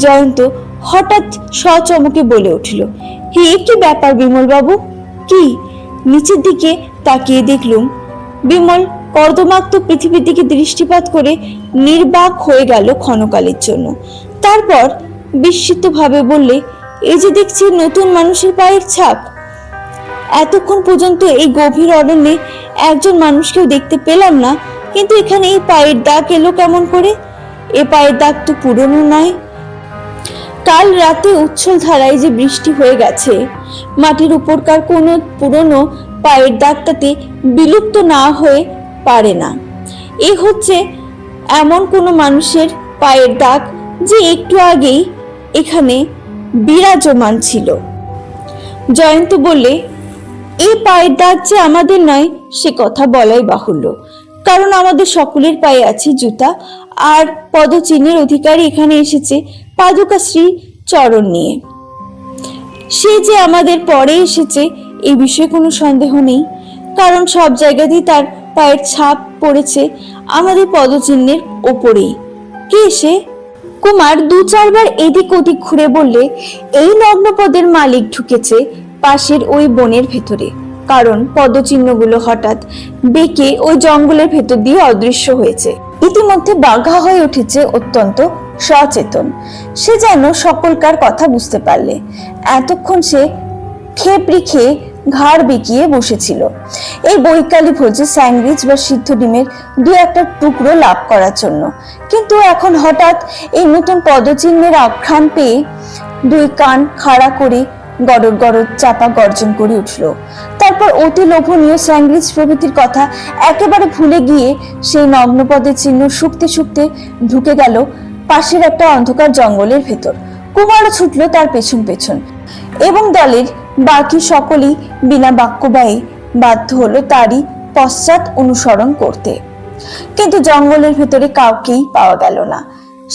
জয়ন্ত হঠাৎ সচমকে বলে উঠল, হে কি ব্যাপার বিমল বাবু? কি? নিচের দিকে তাকিয়ে দেখলুম বিমল কর্দমাক্ত পৃথিবীর দিকে দৃষ্টিপাত করে নির্বাক হয়ে গেল ক্ষণকালের জন্য। তারপর বিস্মিত ভাবে বললে, এই যে দেখছি নতুন মানুষের পায়ের ছাপ। এতক্ষণ পর্যন্ত এই গভীর অরণ্যে একজন মানুষকেও দেখতে পেলাম না, কিন্তু এখানে এই পায়ের দাগ এলো কেমন করে? এ পায়ের দাগ তো পুরনো নয়। কাল রাতে উচ্ছল ধারায় যে বৃষ্টি হয়ে গেছে, মাটির উপরকার কোনো পুরনো পায়ের দাগটাতে বিলুপ্ত না হয়ে পারে না। এ হচ্ছে এমন কোনো মানুষের পায়ের দাগ যে একটু আগেই এখানে বিরাজমান ছিল। জয়ন্ত বললে, এই পায়ের দাগ যে আমাদের নয় সে কথা বলাই বাহুল্য, কারণ আমাদের সকলের পায়ে আছে জুতা, আর পদচিহ্নের অধিকারী এখানে এসেছে পাদুকা শ্রী চরণ নিয়ে। সে যে আমাদের পরে এসেছে এই বিষয়ে কোনো সন্দেহ নেই, কারণ সব জায়গাতেই তার পায়ের ছাপ পড়েছে আমাদের পদচিহ্নের ওপরেই। কে সে? কুমার 2-4 বার এদিক ওদিক ঘুরে বললে, এই নগ্নপদের মালিক ঢুকেছে পাশের ওই বনের ভেতরে, কারণ পদচিহ্নগুলো হঠাৎ বেঁকে ওই জঙ্গলের ভেতর দিয়ে অদৃশ্য হয়েছে। ইতিমধ্যে বাঘা হয়ে উঠেছে অত্যন্ত সচেতন। সে যেন সকলকার কথা বুঝতে পারলে। এতক্ষণ সে খেপড়ি খেয়ে ঘাড় বেঁকিয়ে বসেছিল এই বৈকালী ভোজে স্যান্ডউইচ বা সিদ্ধ ডিমের 2-1টা টুকরো লাভ করার জন্য, কিন্তু এখন হঠাৎ এই নতুন পদচিহ্নের আখ্যান পেয়ে 2 কান খাড়া করে গড়র গড়র চাপা গর্জন করে উঠল। তারপর অতি লোভনীয় স্যান্ডউইচ প্রভৃতির কথা একেবারে ভুলে গিয়ে সেই নগ্নপদের চিহ্ন শুকতে শুকতে ঢুকে গেল পাশের একটা অন্ধকার জঙ্গলের ভেতর। কুমারও ছুটল তার পেছন পেছন, এবং দলের বাকি সকলেই বিনা বাক্য ব্যয়ে বাধ্য হলো তারই পশ্চাৎ অনুসরণ করতে। কিন্তু জঙ্গলের ভেতরে কাউকেই পাওয়া গেল না।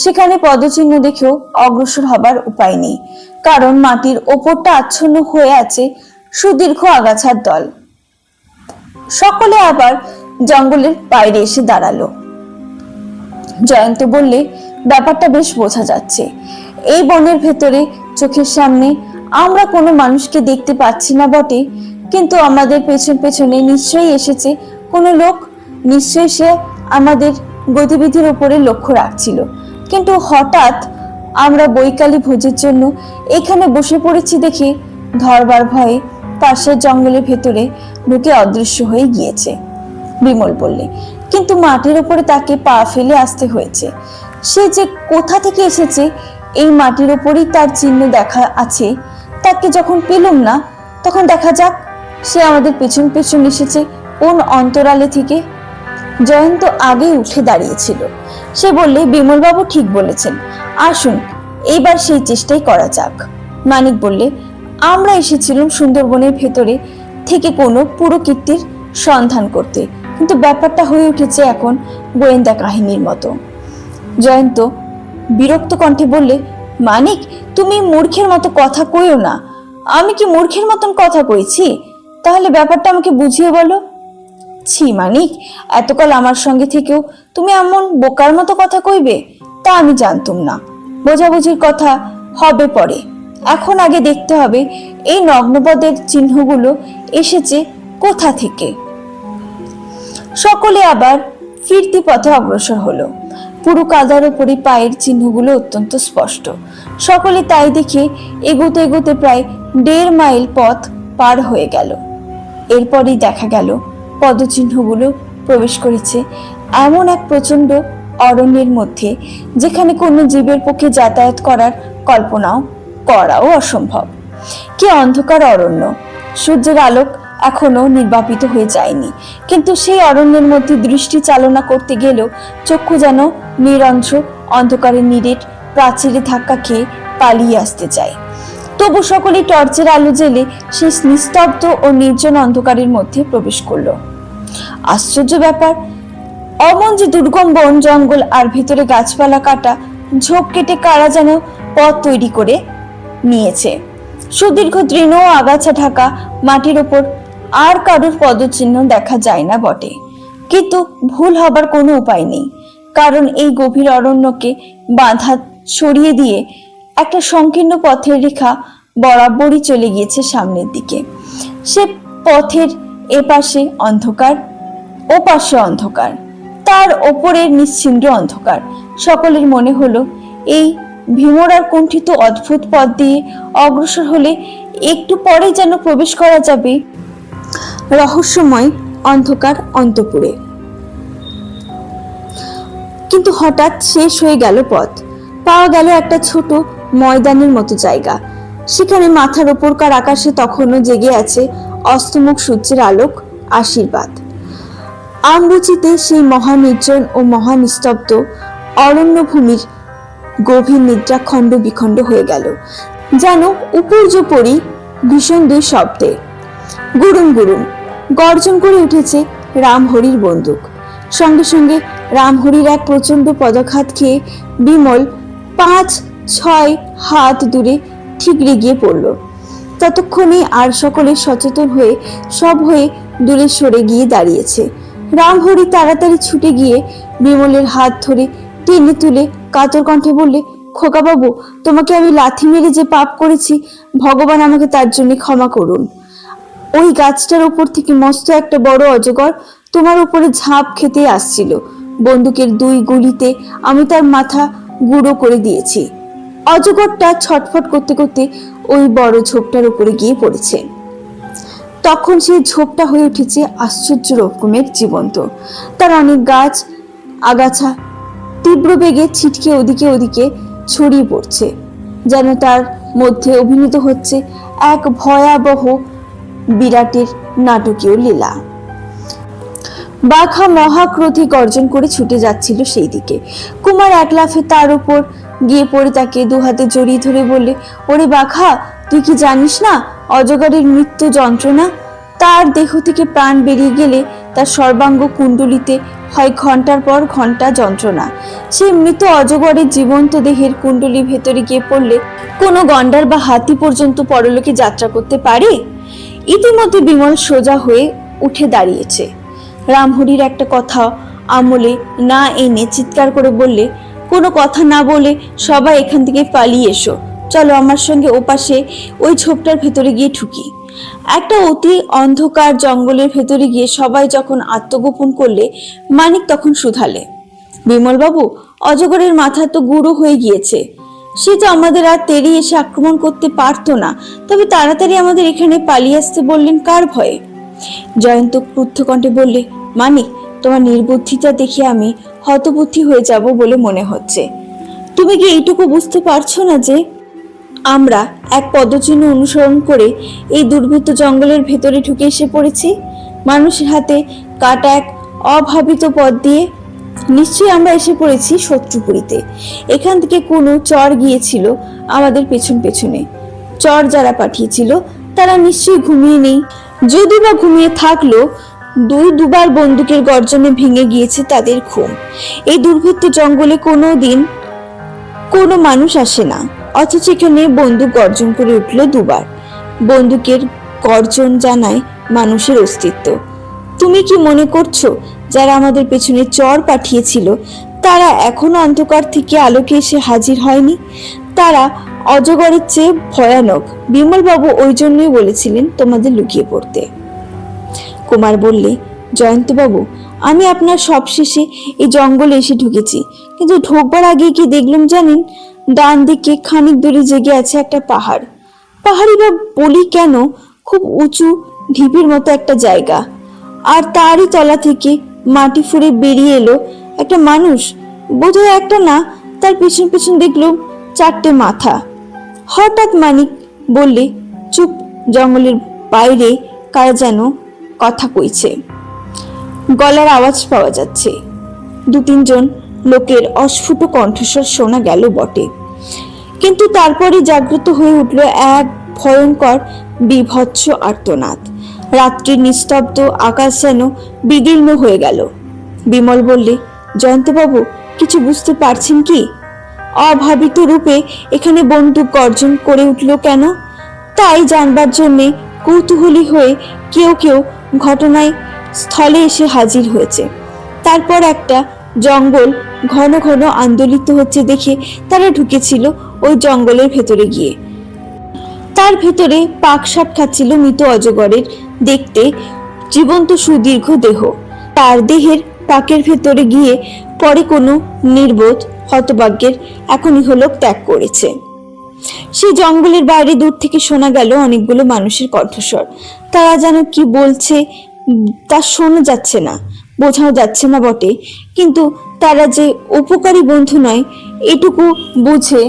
সেখানে পদচিহ্ন দেখেও অগ্রসর হবার উপায় নেই, কারণ মাটির ওপরটা আচ্ছন্ন হয়ে আছে সুদীর্ঘ আগাছার দল। সকলে আবার জঙ্গলের বাইরে এসে দাঁড়ালো। জয়ন্ত বললে, ব্যাপারটা বেশ বোঝা যাচ্ছে। এই বনের ভেতরে চোখের সামনে আমরা কোনো মানুষকে দেখতে পাচ্ছি না বটে, কিন্তু আমাদের পেছন পেছনে নিশ্চয়ই এসেছে কোনো লোক। নিশ্চয়ই সে আমাদের গতিবিধির উপরে লক্ষ্য রাখছিল, কিন্তু হঠাৎ আমরা বৈকালী ভোজের জন্য এখানে বসে পড়েছি দেখে ধরবার ভয়ে পাশের জঙ্গলের ভেতরে ঢুকে অদৃশ্য হয়ে গিয়েছে। বিমল বললে, কিন্তু মাটির উপরে তাকে পা ফেলে আসতে হয়েছে। সে যে কোথা থেকে এসেছে এই মাটির উপরেই তার চিহ্ন দেখা আছে। তাকে যখন পেলাম না, তখন দেখা যাক সে আমাদের পেছন পেছন এসেছে কোন অন্তরালে থেকে। জয়ন্ত আগে উঠে দাঁড়িয়েছিল। সে বললে, বিমলবাবু ঠিক বলেছেন, আসুন এইবার সেই চেষ্টাই করা যাক। মানিক বললে, আমরা এসেছিলাম সুন্দরবনের ভেতরে থেকে কোনো পুরো কীর্তির সন্ধান করতে, কিন্তু ব্যাপারটা হয়ে উঠেছে এখন গোয়েন্দা কাহিনীর মতো। জয়ন্ত বিরক্ত কণ্ঠে বললে, মানিক, তুমি মূর্খের মতো কথা কইও না। আমি কি মূর্খের মতন কথা কইছি? তাহলে ব্যাপারটা আমাকে বুঝিয়ে বলো। ছি মানিক, এতকাল আমার সঙ্গে থেকেও তুমি এমন বোকার মতো কথা কইবে তা আমি জানতুম না। বোঝাবুঝির কথা হবে পরে, এখন আগে দেখতে হবে এই নগ্নপদের চিহ্নগুলো এসেছে কোথা থেকে। সকলে আবার ফিরতি পথে অগ্রসর হলো। পুরো কাদার উপরে পায়ের চিহ্নগুলো অত্যন্ত স্পষ্ট। সকলে তাই দেখে এগোতে এগোতে প্রায় 1.5 মাইল পথ পার হয়ে গেল। এরপরই দেখা গেল পদচিহ্নগুলো প্রবেশ করেছে এমন এক প্রচন্ড অরণ্যের মধ্যে, যেখানে কোনো জীবের পক্ষে যাতায়াত করার করাও অসম্ভব। কি অন্ধকার অরণ্য! সূর্যের আলোক এখনো নির্বাপিত হয়ে যায়নি, কিন্তু সেই অরণ্যের মধ্যে দৃষ্টি চালনা করতে গেলেও চক্ষু যেন নিরঞ্জ অন্ধকারের নিরেট প্রাচীরে ধাক্কা খেয়ে পালিয়ে আসতে চায়। তবু সকলেই টর্চের আলো জেলে সেই নিস্তব্ধ ও নির্জন অন্ধকারের মধ্যে প্রবেশ করলো। আশ্চর্য ব্যাপার, অমন যে দুর্গম বন জঙ্গল আর ভেতরে গাছপালা কাটা ঝোপ কেটে কারা যেন পথ তৈরি করে নিয়েছে। সুদীর্ঘ তৃণ ও আগাছা ঢাকা মাটির ওপর আর কারোর পদচিহ্ন দেখা যায় না বটে, কিন্তু ভুল হবার কোনো উপায় নেই, কারণ এই গভীর অরণ্যকে বাঁধা সরিয়ে দিয়ে একটা সংকীর্ণ পথের রেখা বরাবরই চলে গিয়েছে সামনের দিকে। সে পথের এপাশে অন্ধকার, ও পাশে অন্ধকার, তার ওপরে নিশ্চিন্দ্র অন্ধকার। সকলের মনে হলো এই ভীমরার কুণ্ঠিত অদ্ভুত পথ দিয়ে অগ্রসর হলে একটু পরে যেন প্রবেশ করা যাবে রহস্যময় অন্ধকার অন্তপুরে। কিন্তু হঠাৎ শেষ হয়ে গেল পথ। পাওয়া গেল একটা ছোট ময়দানের মতো জায়গা। সেখানে মাথার ওপরকার আকাশে তখনও জেগে আছে অস্তমুখ সূর্যের আলোক আশীর্বাদ। আমরুচিতে সেই মহানির্জন ও মহানিস্তব্ধ অরণ্যভূমির গভীর নিদ্রা খণ্ড বিখণ্ড হয়ে গেল, যেন উপর্যপরি ভীষণ দুই শব্দে। গুরুম গুরুম গর্জন করে উঠেছে রামহরির বন্দুক। সঙ্গে সঙ্গে রামহরির এক প্রচন্ড পদাঘাত খেয়ে বিমল 5-6 হাত দূরে ঠিকরে গিয়ে পড়ল। ততক্ষণে আর সকলে সচেতন হয়ে দূরে সরে গিয়ে দাঁড়িয়েছে। রামহরি তাড়াতাড়ি ছুটে গিয়ে বিমলের হাত ধরে টেনে তুলে কাতর কণ্ঠে বললে, খোকা বাবু, তোমাকে আমি লাথি মেরে যে পাপ করেছি, ভগবান আমাকে তার জন্য ক্ষমা করুন। ওই গাছটার উপর থেকে মস্ত একটা বড় অজগর তোমার উপরে ঝাঁপ খেতে আসছিল। বন্দুকের 2 গুলিতে আমি তার মাথা গুঁড়ো করে দিয়েছি। অজগরটা ছটফট করতে করতে ওই বড় ঝোপটার উপরে গিয়ে পড়েছে। তখন সেই ঝোপটা হয়ে উঠেছে আশ্চর্য রকমের জীবন্ত। তার অনেক গাছ আগাছা তীব্র বেগে ছিটকে ওদিকে ওদিকে ছড়িয়ে পড়ছে, যেন তার মধ্যে অভিনীত হচ্ছে এক ভয়াবহ বিরাটের নাটকীয় লীলা। বাঘা মহাক্রোধে গর্জন করে ছুটে যাচ্ছিল সেই দিকে। কুমার এক লাফে তার উপর গিয়ে পড়ে তাকে 2 হাতে জড়িয়ে ধরে বললে, ওরে বাঘা, তুই কি জানিস না অজগরের মৃত্যু যন্ত্রণা? তার দেহ থেকে প্রাণ বেরিয়ে গেলে তার সর্বাঙ্গ কুণ্ডলিতে হয় ঘন্টার পর ঘন্টা যন্ত্রণা। সেই মৃত অজগরের জীবন্ত দেহের কুণ্ডলি ভেতরে গিয়ে পড়লে কোনো গন্ডার বা হাতি পর্যন্ত পরলোকে যাত্রা করতে পারে? ইতিমধ্যে বিমল সোজা হয়ে উঠে দাঁড়িয়েছে। রামহরির একটা কথা আমলে না এনে চিৎকার করে বললে, কোনো কথা না বলে সবাই এখান থেকে পালিয়ে এসো, চলো আমার সঙ্গে ওপাশে ওই ঝোপটার ভেতরে গিয়ে ঢুকি। একটা অতি অন্ধকার জঙ্গলের ভেতরে গিয়ে সবাই যখন আত্মগোপন করলে, মানিক তখন শুধালে, বিমল বাবু, অজগরের মাথা তো গুঁড়ো হয়ে গিয়েছে, সে তো আমাদের আর তেড়ে এসে আক্রমণ করতে পারতো না, তবে তাড়াতাড়ি আমাদের এখানে পালিয়ে আসতে বললেন কার ভয়ে? জয়ন্ত ক্রুদ্ধ কণ্ঠে বললে, মানিক, তোমার নির্বুদ্ধিতা দেখে আমি হতবুদ্ধি হয়ে যাব বলে মনে হচ্ছে। তুমি কি এইটুকু বুঝতে পারছো না যে আমরা এক পদচিহ্ন অনুসরণ করে এই দুর্ভেদ্য জঙ্গলের ভেতরে ঢুকে এসে পড়েছি? মানুষের হাতে কাটা এক অভাবিত পথ দিয়ে নিশ্চয়ই আমরা এসে পড়েছি শত্রুপুরীতে। এখান থেকে কোনো চর গিয়েছিল আমাদের পেছন পেছনে। চর যারা পাঠিয়েছিল তারা নিশ্চয়ই ঘুমিয়ে নেই, যদি বা ঘুমিয়ে থাকলো দুবার বন্দুকের গর্জনে ভেঙে গিয়েছে তাদের ঘুম। এই দুর্ভেদ্য জঙ্গলে কোনো মানুষ আসে না, অথচ এখানে বন্দুক গর্জন করে উঠল দুবার। বন্দুকের গর্জন জানায় মানুষের অস্তিত্ব। তুমি কি মনে করছো যারা আমাদের পেছনে চড় পাঠিয়েছিল তারা এখনো অন্ধকার থেকে আলোকে এসে হাজির হয়নি? তারা অজগরের চেয়ে ভয়ানক। বিমলবাবু ওই জন্যই বলেছিলেন তোমাদের লুকিয়ে পড়তে। কুমার বললে, জয়ন্তবাবু, আমি আপনার সবশেষে এই জঙ্গলে এসে ঢুকেছি, কিন্তু ঢোকবার আগে কি দেখলাম জানেন? ডান দিকে খানিক দূরে জেগে আছে একটা পাহাড়। পাহাড়ি বা বলি কেন, খুব উঁচু ঢিপির মতো একটা জায়গা, আর তারই তলা থেকে মাটি ফুঁড়ে বেরিয়ে এলো একটা মানুষ। বোধহয় একটা না, তার পেছন পেছন দেখলাম 4টে মাথা। হঠাৎ মানিক বললে, চুপ, জঙ্গলের বাইরে কারা যেন কথা কইছে, গলার আওয়াজ পাওয়া যাচ্ছে। 2-3 লোকের অস্ফুট কণ্ঠস্বর শোনা গেল বটে, কিন্তু তারপরে জাগ্রত হয়ে উঠল এক ভয়ঙ্কর বিভৎস আর্তনাদ। রাত্রির নিস্তব্ধ আকাশ যেন বিদীর্ণ হয়ে গেল। বিমল বললে, জয়ন্তবাবু, কিছু বুঝতে পারছেন কি? অভাবিত রূপে এখানে বন্দুক গর্জন করে উঠল কেন? তাই জানবার জন্যে কৌতূহলী হয়ে কেউ কেউ ঘটনায় স্থলে এসে হাজির হয়েছে। তারপর একটা জঙ্গল ঘন ঘন আন্দোলিত হচ্ছে দেখে তারা ঢুকেছিল ওই জঙ্গলের ভেতরে গিয়ে। তার ভেতরে পাক সাপ খাচ্ছিল মৃত অজগরের দেখতে জীবন্ত সুদীর্ঘ দেহ। তার দেহের পাকের ভেতরে গিয়ে পরে কোনো নির্বোধ হতভাগ্যের এখন ইহলোক ত্যাগ করেছে। সেই জঙ্গলের বাইরে দূর থেকে শোনা গেল অনেকগুলো মানুষের কণ্ঠস্বর। তারা যেন কি বলছে তা শোনা যাচ্ছে না, বোঝানো যাচ্ছে না বটে, কিন্তু তারা যে উপকারী বন্ধু নয় এটুকু বুঝে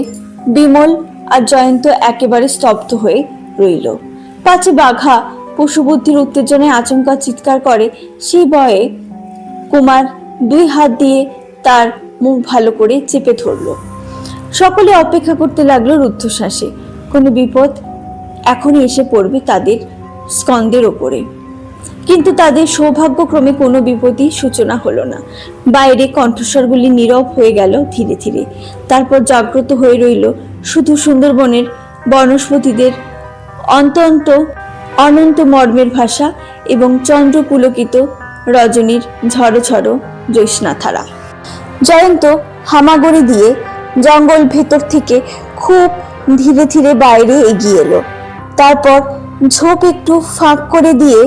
বিমল আর জয়ন্ত একেবারে স্তব্ধ হয়ে রইল। পাছে বাঘা পশুবুদ্ধির উত্তেজনায় আচমকা চিৎকার করে, সেই ভয়ে কুমার 2 হাত দিয়ে তার মুখ ভালো করে চেপে ধরল। সকলে অপেক্ষা করতে লাগলো রুদ্ধশ্বাসে। কোনো বিপদ এখনই এসে পড়বে তাদের স্কন্ধের ওপরে, কিন্তু তাদের সৌভাগ্যক্রমে কোনো বিপদই সূচনা হলো না। বাইরে কণ্ঠস্বরগুলি নীরব হয়ে গেল ধীরে ধীরে। তারপর জাগ্রত হয়ে রইল শুধু সুন্দরবনের বনস্পতিদের অনন্ত মর্মের ভাষা এবং চন্দ্রপুলকিত রজনীর ঝড়ো ঝড়ো জ্যোৎস্নাধারা। জয়ন্ত হামাগুড়ি দিয়ে জঙ্গল ভেতর থেকে খুব ধীরে ধীরে বাইরে এগিয়ে এলো। তারপর ঝোপ একটু ফাঁক করে দিয়ে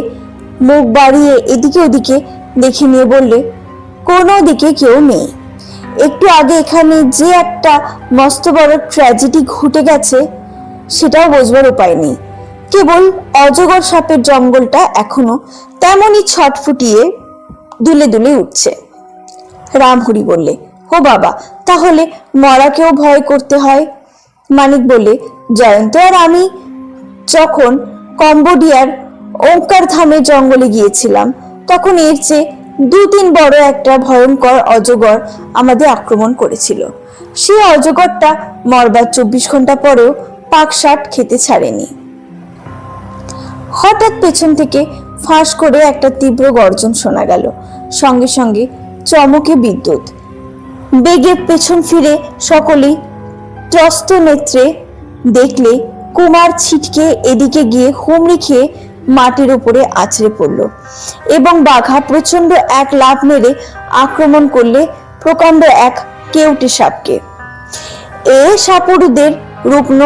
মুখ বাড়িয়ে এদিকে ওদিকে দেখে নিয়ে বললে, কোনো দিকে কেউ নেই। একটু আগে এখানে যে একটা মস্ত বড় ট্র্যাজেডি ঘটে গেছে সেটাও বোঝবার উপায় নেই। কেবল অজগর সাপের জঙ্গলটা এখনো তেমনই ছটফুটিয়ে দুলে দুলে উঠছে। রামহরি বললে, ও বাবা, তাহলে মরাকেও ভয় করতে হয়? মানিক বললে, জয়ন্ত আর আমি যখন কম্বোডিয়ার ওঙ্কার ধামের জঙ্গলে গিয়েছিলাম তখন এর চেয়ে 2-3 বড় একটা ভয়ঙ্কর অজগর আমাদের আক্রমণ করেছিল। সেই অজগরটা মরবার 24 ঘন্টা পরেও পাকশাট খেতে ছাড়েনি। হঠাৎ পেছন থেকে ফাঁস করে একটা তীব্র গর্জন শোনা গেল, সঙ্গে সঙ্গে চমকে বিদ্যুৎ বেগে পেছন ফিরে সকলেই ত্রস্ত নেত্রে দেখলে কুমার ছিটকে এদিকে গিয়ে হুমড়ি খেয়ে মাটির উপরে আছড়ে পড়ল এবং বাঘা প্রচন্ড এক লাফ মেরে আক্রমণ করলে প্রকাণ্ড এক কেউটে সাপকে। এ সাপুরুদের রুগ্ন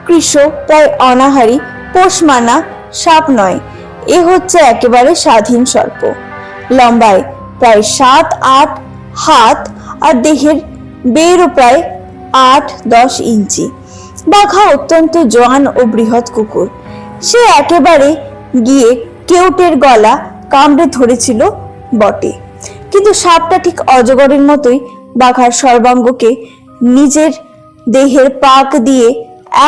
কৃষ প্রায় অনাহারী পোষ মানা সাপ নয়, এ হচ্ছে একেবারে স্বাধীন সর্প। লম্বায় প্রায় 7-8 হাত আর দেহের বেরও প্রায় 8-10 ইঞ্চি। বাঘা অত্যন্ত জোয়ান ও বৃহৎ কুকুর। সে একেবারে গিয়ে কেউটের গলা কামড়ে ধরেছিল বটে, কিন্তু সাপটা ঠিক অজগরের মতোই বাঘার সর্বাঙ্গকে নিজের দেহের পাক দিয়ে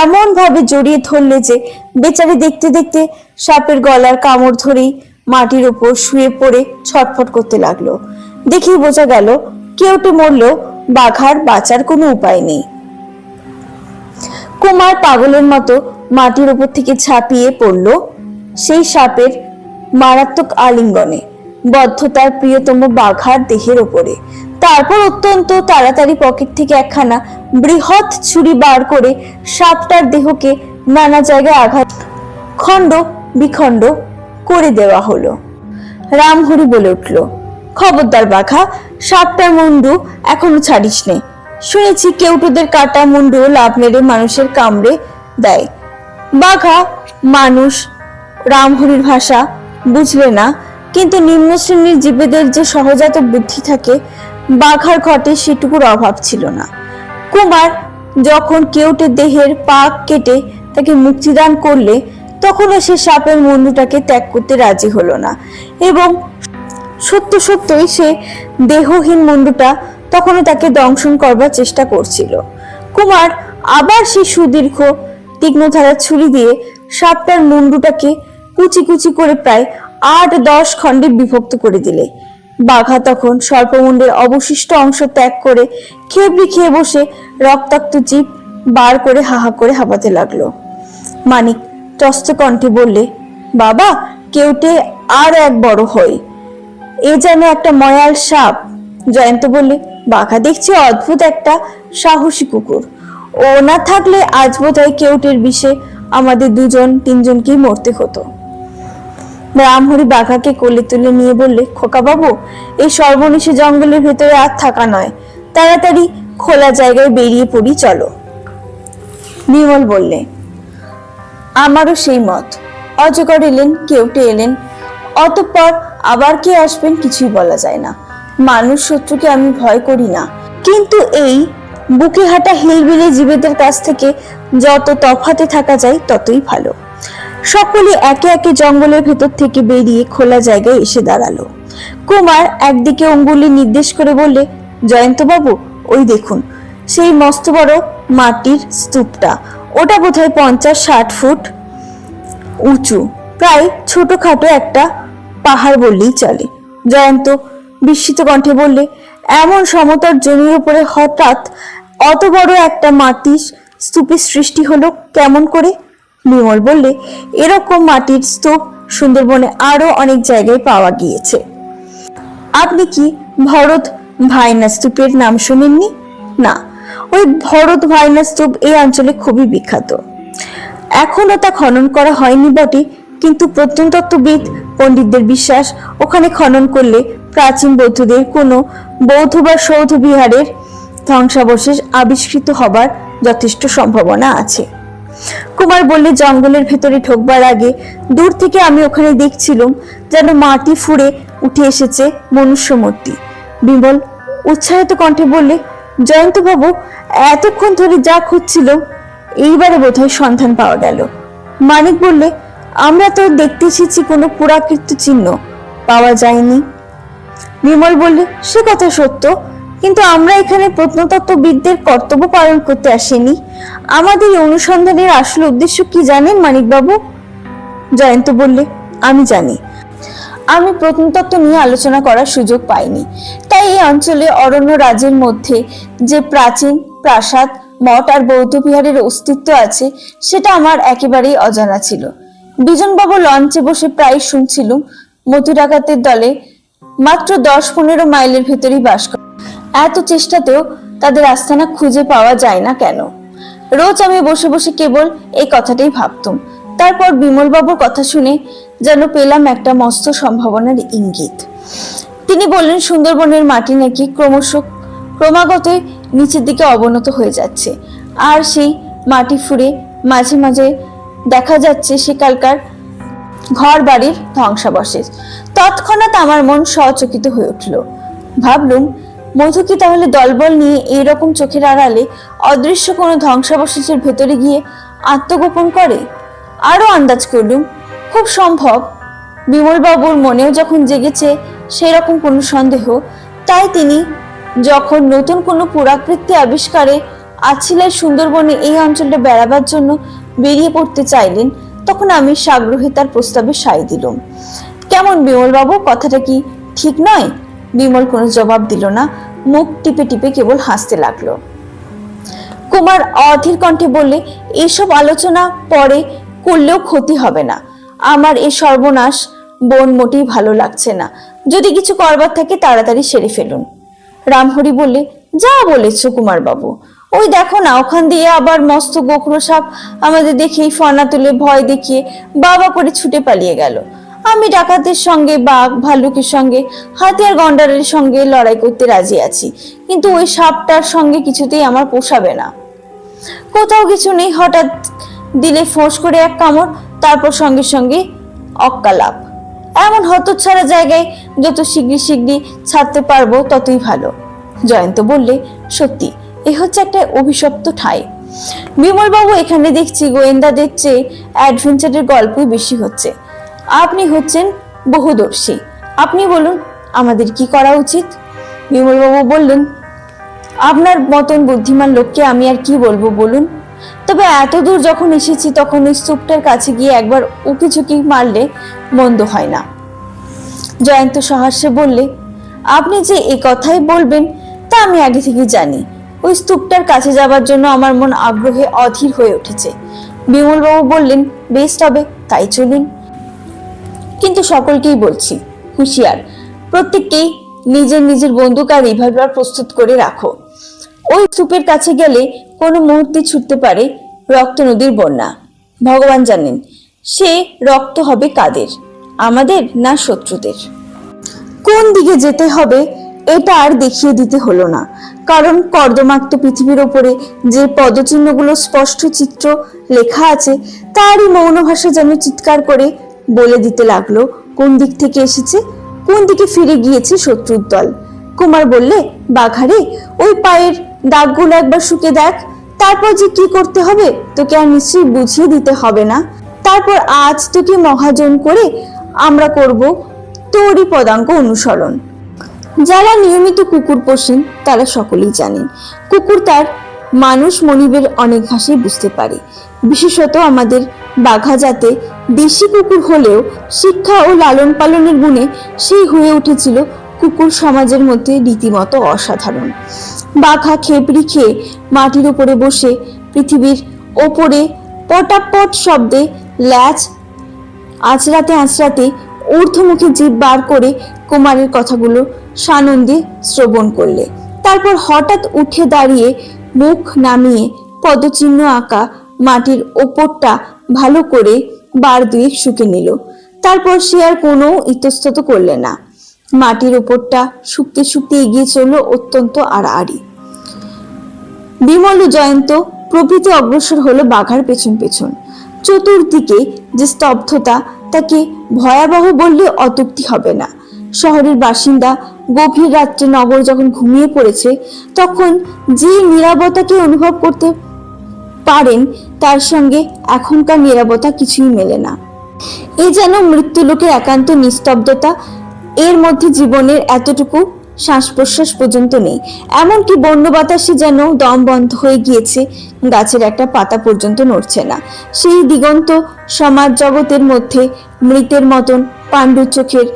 এমন ভাবে জড়িয়ে ধরলে যে বেচারি দেখতে দেখতে সাপের গলার কামড় ধরেই মাটির উপর শুয়ে পড়ে ছটফট করতে লাগলো। দেখেই বোঝা গেল কেউটে মরলেও বাঘার বাঁচার কোনো উপায় নেই। কুমার পাগলের মতো মাটির উপর থেকে ঝাঁপিয়ে পড়ল সেই সাপের মারাত্মক আলিঙ্গনে। বদ্ধতার প্রিয়তম বাঘার দেহের ওপরে। তারপর অত্যন্ত তাড়াতাড়ি পকেট থেকে একখানা বৃহৎ ছুরি বার করে সাপটার দেহকে নানা জায়গায় আঘাত খণ্ড বিখণ্ড করে দেওয়া হলো। রামহরি বলে উঠল, খবরদার বাঘা, সাপটার মুন্ডু এখনো ছাড়িস নে। শুনেছি কেউটোদের কাটা মুন্ডু লাভ মেরে মানুষের কামড়ে দেয়। বাঘা মানুষ রামহরির ভাষা বুঝলে না, কিন্তু নিম্ন শ্রেণীর জীবেদের যে সহজাত বুদ্ধি থাকে বাঘার ঘটে সেটুকুর অভাব ছিল না। কুমার যখন কেউটের দেহের পাক কেটে তাকে মুক্তিদান করলে তখনও সে সাপের মুন্ডুটাকে ত্যাগ করতে রাজি হলো না, এবং সত্যই সে দেহহীন মুন্ডুটা তখনও তাকে দংশন করবার চেষ্টা করছিল। কুমার আবার সেই সুদীর্ঘ তীক্ষ্ণধারার ছুরি দিয়ে সাপটার মুন্ডুটাকে কুচি কুচি করে প্রায় 8-10 খণ্ডে বিভক্ত করে দিলে বাঘা তখন সর্পমুণ্ডের অবশিষ্ট অংশ ত্যাগ করে খেবড়ি খেয়ে বসে রক্তাক্ত জিভ বার করে হাহা করে হাঁপাতে লাগলো। মানিক ত্রস্ত কণ্ঠে বললে, বাবা, কেউটে আর এক বড় হই, এ যেন একটা ময়াল সাপ। জয়ন্ত বললে, বাঘা দেখছি অদ্ভুত একটা সাহসী কুকুর, ও না থাকলে আজ বোধহয় কেউটের বিষে আমাদের 2-3জনকেই মরতে হতো। রামহরি বাঘাকে কোলে তুলে নিয়ে বললে, খোকা বাবু, এই সর্বনেশে জঙ্গলের ভেতরে আর থাকা নয়, তাড়াতাড়ি খোলা জায়গায় বেরিয়ে পড়ি, চলো। বিমল বললে, আমারও সেই মত। অজগর এলেন, কেউটে এলেন, অতঃপর আবার কে আসবেন কিছুই বলা যায় না। মানুষ শত্রুকে আমি ভয় করি না, কিন্তু এই বুকে হাঁটা হিলবিলে জীবেদের কাছ থেকে যত তফাতে থাকা যায় ততই ভালো। সকলে একে একে জঙ্গলের ভেতর থেকে বেরিয়ে খোলা জায়গায় এসে দাঁড়ালো। কুমার একদিকে অঙ্গুলি নির্দেশ করে বললে, জয়ন্ত বাবু, ওই দেখুন সেই মস্ত বড় মাটির স্তূপটা, ওটা বোধহয় 50-60 ফুট উঁচু, প্রায় ছোটখাটো একটা পাহাড় বললেই চলে। জয়ন্ত বিস্মিত কণ্ঠে বললে, এমন সমতল জমির উপরে হঠাৎ অত বড় একটা মাটির স্তূপের সৃষ্টি হলো কেমন করে? বিমল বললে, এরকম মাটির স্তূপ সুন্দরবনে আরো অনেক জায়গায় পাওয়া গিয়েছে। আপনি কি ভরত ভাইনা স্তূপের নাম শোনেননি? না, ওই ভরত ভাইনা স্তূপ এই অঞ্চলে খুবই বিখ্যাত। এখনো তা খনন করা হয়নি বটে, কিন্তু প্রত্নতত্ত্ববিদ পণ্ডিতদের বিশ্বাস ওখানে খনন করলে প্রাচীন বৌদ্ধদের কোনো বৌদ্ধ বা সৌধ বিহারের ধ্বংসাবশেষ আবিষ্কৃত হবার যথেষ্ট সম্ভাবনা আছে। কুমার বললে, জঙ্গলের ভেতরে ঢোকবার আগে দূর থেকে আমি ওখানে দেখছিলাম যেন মাটি ফুঁড়ে উঠে এসেছে মনুষ্য মূর্তি। বিমল উৎসাহিত কণ্ঠে বললে, জয়ন্ত বাবু, এতক্ষণ ধরে যা খুঁজছিল এইবারে বোধহয় সন্ধান পাওয়া গেল। মানিক বললে, আমরা তো দেখতে এসেছি কোনো পুরাকীর্ত চিহ্ন পাওয়া যায়নি। বিমল বললে, সে কথা সত্য, কিন্তু আমরা এখানে প্রত্নতত্ত্ববিদদের কর্তব্য পালন করতে আসিনি। আমাদের এই অনুসন্ধানের আসল উদ্দেশ্য কি জানেন মানিক বাবু? জয়ন্ত বললে, আমি জানি। আমি প্রত্নতত্ত্ব নিয়ে আলোচনা করার সুযোগ পাইনি, তাই এই অঞ্চলে অরণ্য রাজ্যের মধ্যে যে প্রাচীন প্রাসাদ, মঠ আর বৌদ্ধ বিহারের অস্তিত্ব আছে সেটা আমার একেবারেই অজানা ছিল। বিজনবাবু লঞ্চে বসে প্রায় শুনছিলুম মধু ডাকাতের দলে মাত্র 10-15 মাইলের ভেতরেই বাস করে। এত চেষ্টাতেও তাদের আস্তানা খুঁজে পাওয়া যায় না কেন? রোজ আমি বসে বসে কেবল এই কথাটাই ভাবতুম। তারপর বিমলবাবুর কথা শুনে যেন পেলাম একটা মস্ত সম্ভাবনার ইঙ্গিত। তিনি বললেন, সুন্দরবনের মাটি নাকি ক্রমাগত নিচের দিকে অবনত হয়ে যাচ্ছে, আর সেই মাটি ফুঁড়ে মাঝে মাঝে দেখা যাচ্ছে সেকালকার ঘর বাড়ির ধ্বংসাবশেষ। তৎক্ষণাৎ আমার মন সচকিত হয়ে উঠল। ভাবলুম, মধু কি তাহলে দলবল নিয়ে এইরকম চোখের আড়ালে অদৃশ্য কোনো ধ্বংসাবশেষের ভেতরে গিয়ে আত্মগোপন করে? আরো আন্দাজ করলুম, খুব সম্ভব বিমলবাবুর মনেও যখন জেগেছে সেই রকম কোনো সন্দেহ, তাই তিনি যখন নতুন কোনো পুরাকৃতি আবিষ্কারে আছিলাই সুন্দরবনে এই অঞ্চলটা বেড়াবার জন্য বেরিয়ে পড়তে চাইলেন, তখন আমি সাগ্রহে তার প্রস্তাবে সায় দিলুম। কেমন বিমলবাবু, কথাটা কি ঠিক নয়? বিমল কোনো জবাব দিল না, মুখ টিপে টিপে কেবল হাসতে লাগলো। কুমার অধীর কণ্ঠে বললে, এইসব আলোচনা পরে করলেও ক্ষতি হবে না। আমার এই সর্বনাশ বন মোটেই ভালো লাগছে না। যদি কিছু করবার থাকে তাড়াতাড়ি সেরে ফেলুন। রামহরি বললে, যা বলেছ কুমার বাবু, ওই দেখো না, ওখান দিয়ে আবার মস্ত গোখরো সাপ আমাদের দেখেই ফনা তুলে ভয় দেখিয়ে বাবা করে ছুটে পালিয়ে গেল। আমি ডাকাতের সঙ্গে, বাঘ ভাল্লুকের সঙ্গে, হাতিয়ার গন্ডারের সঙ্গে লড়াই করতে রাজি আছি, কিন্তু ওই সাপটার সঙ্গে কিছুতেই আমার পোষাবে না। কোথাও কিছু নেই, হঠাৎ দিলে ফোঁস করে এক কামড়, তারপর সঙ্গে সঙ্গে অক্কালাপ। এমন হতচ্ছাড়া জায়গায় যত শিগগির ছাড়তে পারবো ততই ভালো। জয়ন্ত বললে, সত্যি এ হচ্ছে একটা অভিশপ্ত ঠাঁই। বিমল বাবু, এখানে দেখছি গোয়েন্দাদের চেয়ে অ্যাডভেঞ্চারের গল্পই বেশি হচ্ছে। আপনি হচ্ছেন বহুদর্শী, আপনি বলুন আমাদের কি করা উচিত? বিমল বাবু বললেন, আপনার মতন বুদ্ধিমান লোককে আমি আর কি বলবো বলুন। তবে এত দূর যখন এসেছি তখন ওই স্তূপটার কাছে গিয়ে একবার উকি ঝুঁকি মারলে মন্দ হয় না। জয়ন্ত সহাস্যে বললে, আপনি যে এই কথাই বলবেন তা আমি আগে থেকে জানি। ওই স্তূপটার কাছে যাবার জন্য আমার মন আগ্রহে অধীর হয়ে উঠেছে। বিমলবাবু বললেন, বেশ, তবে তাই চলুন। কিন্তু সকলকেই বলছি, হুঁশিয়ার, প্রত্যেককেই নিজের নিজের বন্দুক আর রিভলভার প্রস্তুত করে রাখো। ওই স্তূপের কাছে গেলে কোনো মুহূর্তে ছুটতে পারে রক্ত নদীর বন্যা। ভগবান জানেন সে রক্ত হবে কাদের, আমাদের না শত্রুদের। কোন দিকে যেতে হবে এটা আর দেখিয়ে দিতে হলো না, কারণ কর্দমাক্ত পৃথিবীর ওপরে যে পদচিহ্নগুলো স্পষ্ট চিত্র লেখা আছে তারই মৌন ভাষা যেন চিৎকার করে বলে দিতে লাগলো কোন দিক থেকে এসেছে, কোন দিকে ফিরে গিয়েছে শত্রুর দল। কুমার বললে, বাঘারে, ওই পায়ের দাগগুলো একবার শুকে দেখ, তারপর যে কি করতে হবে তোকে আর নিশ্চয়ই বুঝিয়ে দিতে হবে না। তারপর আজ তোকে মহাজন করে আমরা করব তোরই পদাঙ্ক অনুসরণ। যারা নিয়মিত কুকুর পোষেন তারা সকলেই জানেন কুকুর তার মানুষ মনিবের অনেক ভাষাই বুঝতে পারে। বিশেষত আমাদের বাঘা জাতে দেশি কুকুর হলেও শিক্ষা ও লালন পালনের গুণে সেই হয়ে উঠেছিল কুকুর সমাজের মধ্যে রীতিমতো অসাধারণ। বাঘা খেপড়ি খেয়ে মাটির উপরে বসে পৃথিবীর ওপরে পটাপট শব্দে ল্যাজ আঁচড়াতে আঁচড়াতে ঊর্ধ্বমুখে জিভ বার করে কুমারের কথাগুলো সানন্দে শ্রবণ করলে। তারপর হঠাৎ উঠে দাঁড়িয়ে মুখ নামিয়ে পদচিহ্ন আঁকা মাটির ওপরটা ভালো করে বার দুয়েক শুকে নিল। তারপর সে আর কোনো ইতস্তত করলে না। মাটির ওপরটা শুকতে শুকতে এগিয়ে চলল অত্যন্ত আড়াআড়ি। বিমল ও জয়ন্ত প্রভৃতি অগ্রসর হলো বাঘার পেছন পেছন। চতুর্দিকে যে স্তব্ধতা তাকে ভয়াবহ বললে অত্যুক্তি হবে না। শহরের বাসিন্দা গভীর রাত্রে নগর যখন ঘুমিয়ে পড়েছে তখন যে নীরবতাকে অনুভব করতে পারেন তার সঙ্গে এখনকার নীরবতা কিছুই মেলে না। এ যেন মৃত্যুলোকের একান্ত নিস্তব্ধতা। এর মধ্যে জীবনের এতটুকু শ্বাস প্রশ্বাস পর্যন্ত নেই। এমনকি বন্য বাতাসে যেন দম বন্ধ হয়ে গিয়েছে, গাছের একটা পাতা পর্যন্ত নড়ছে না। সেই দিগন্ত সমাজ জগতের মধ্যে মৃতের মতন পাণ্ডু চোখের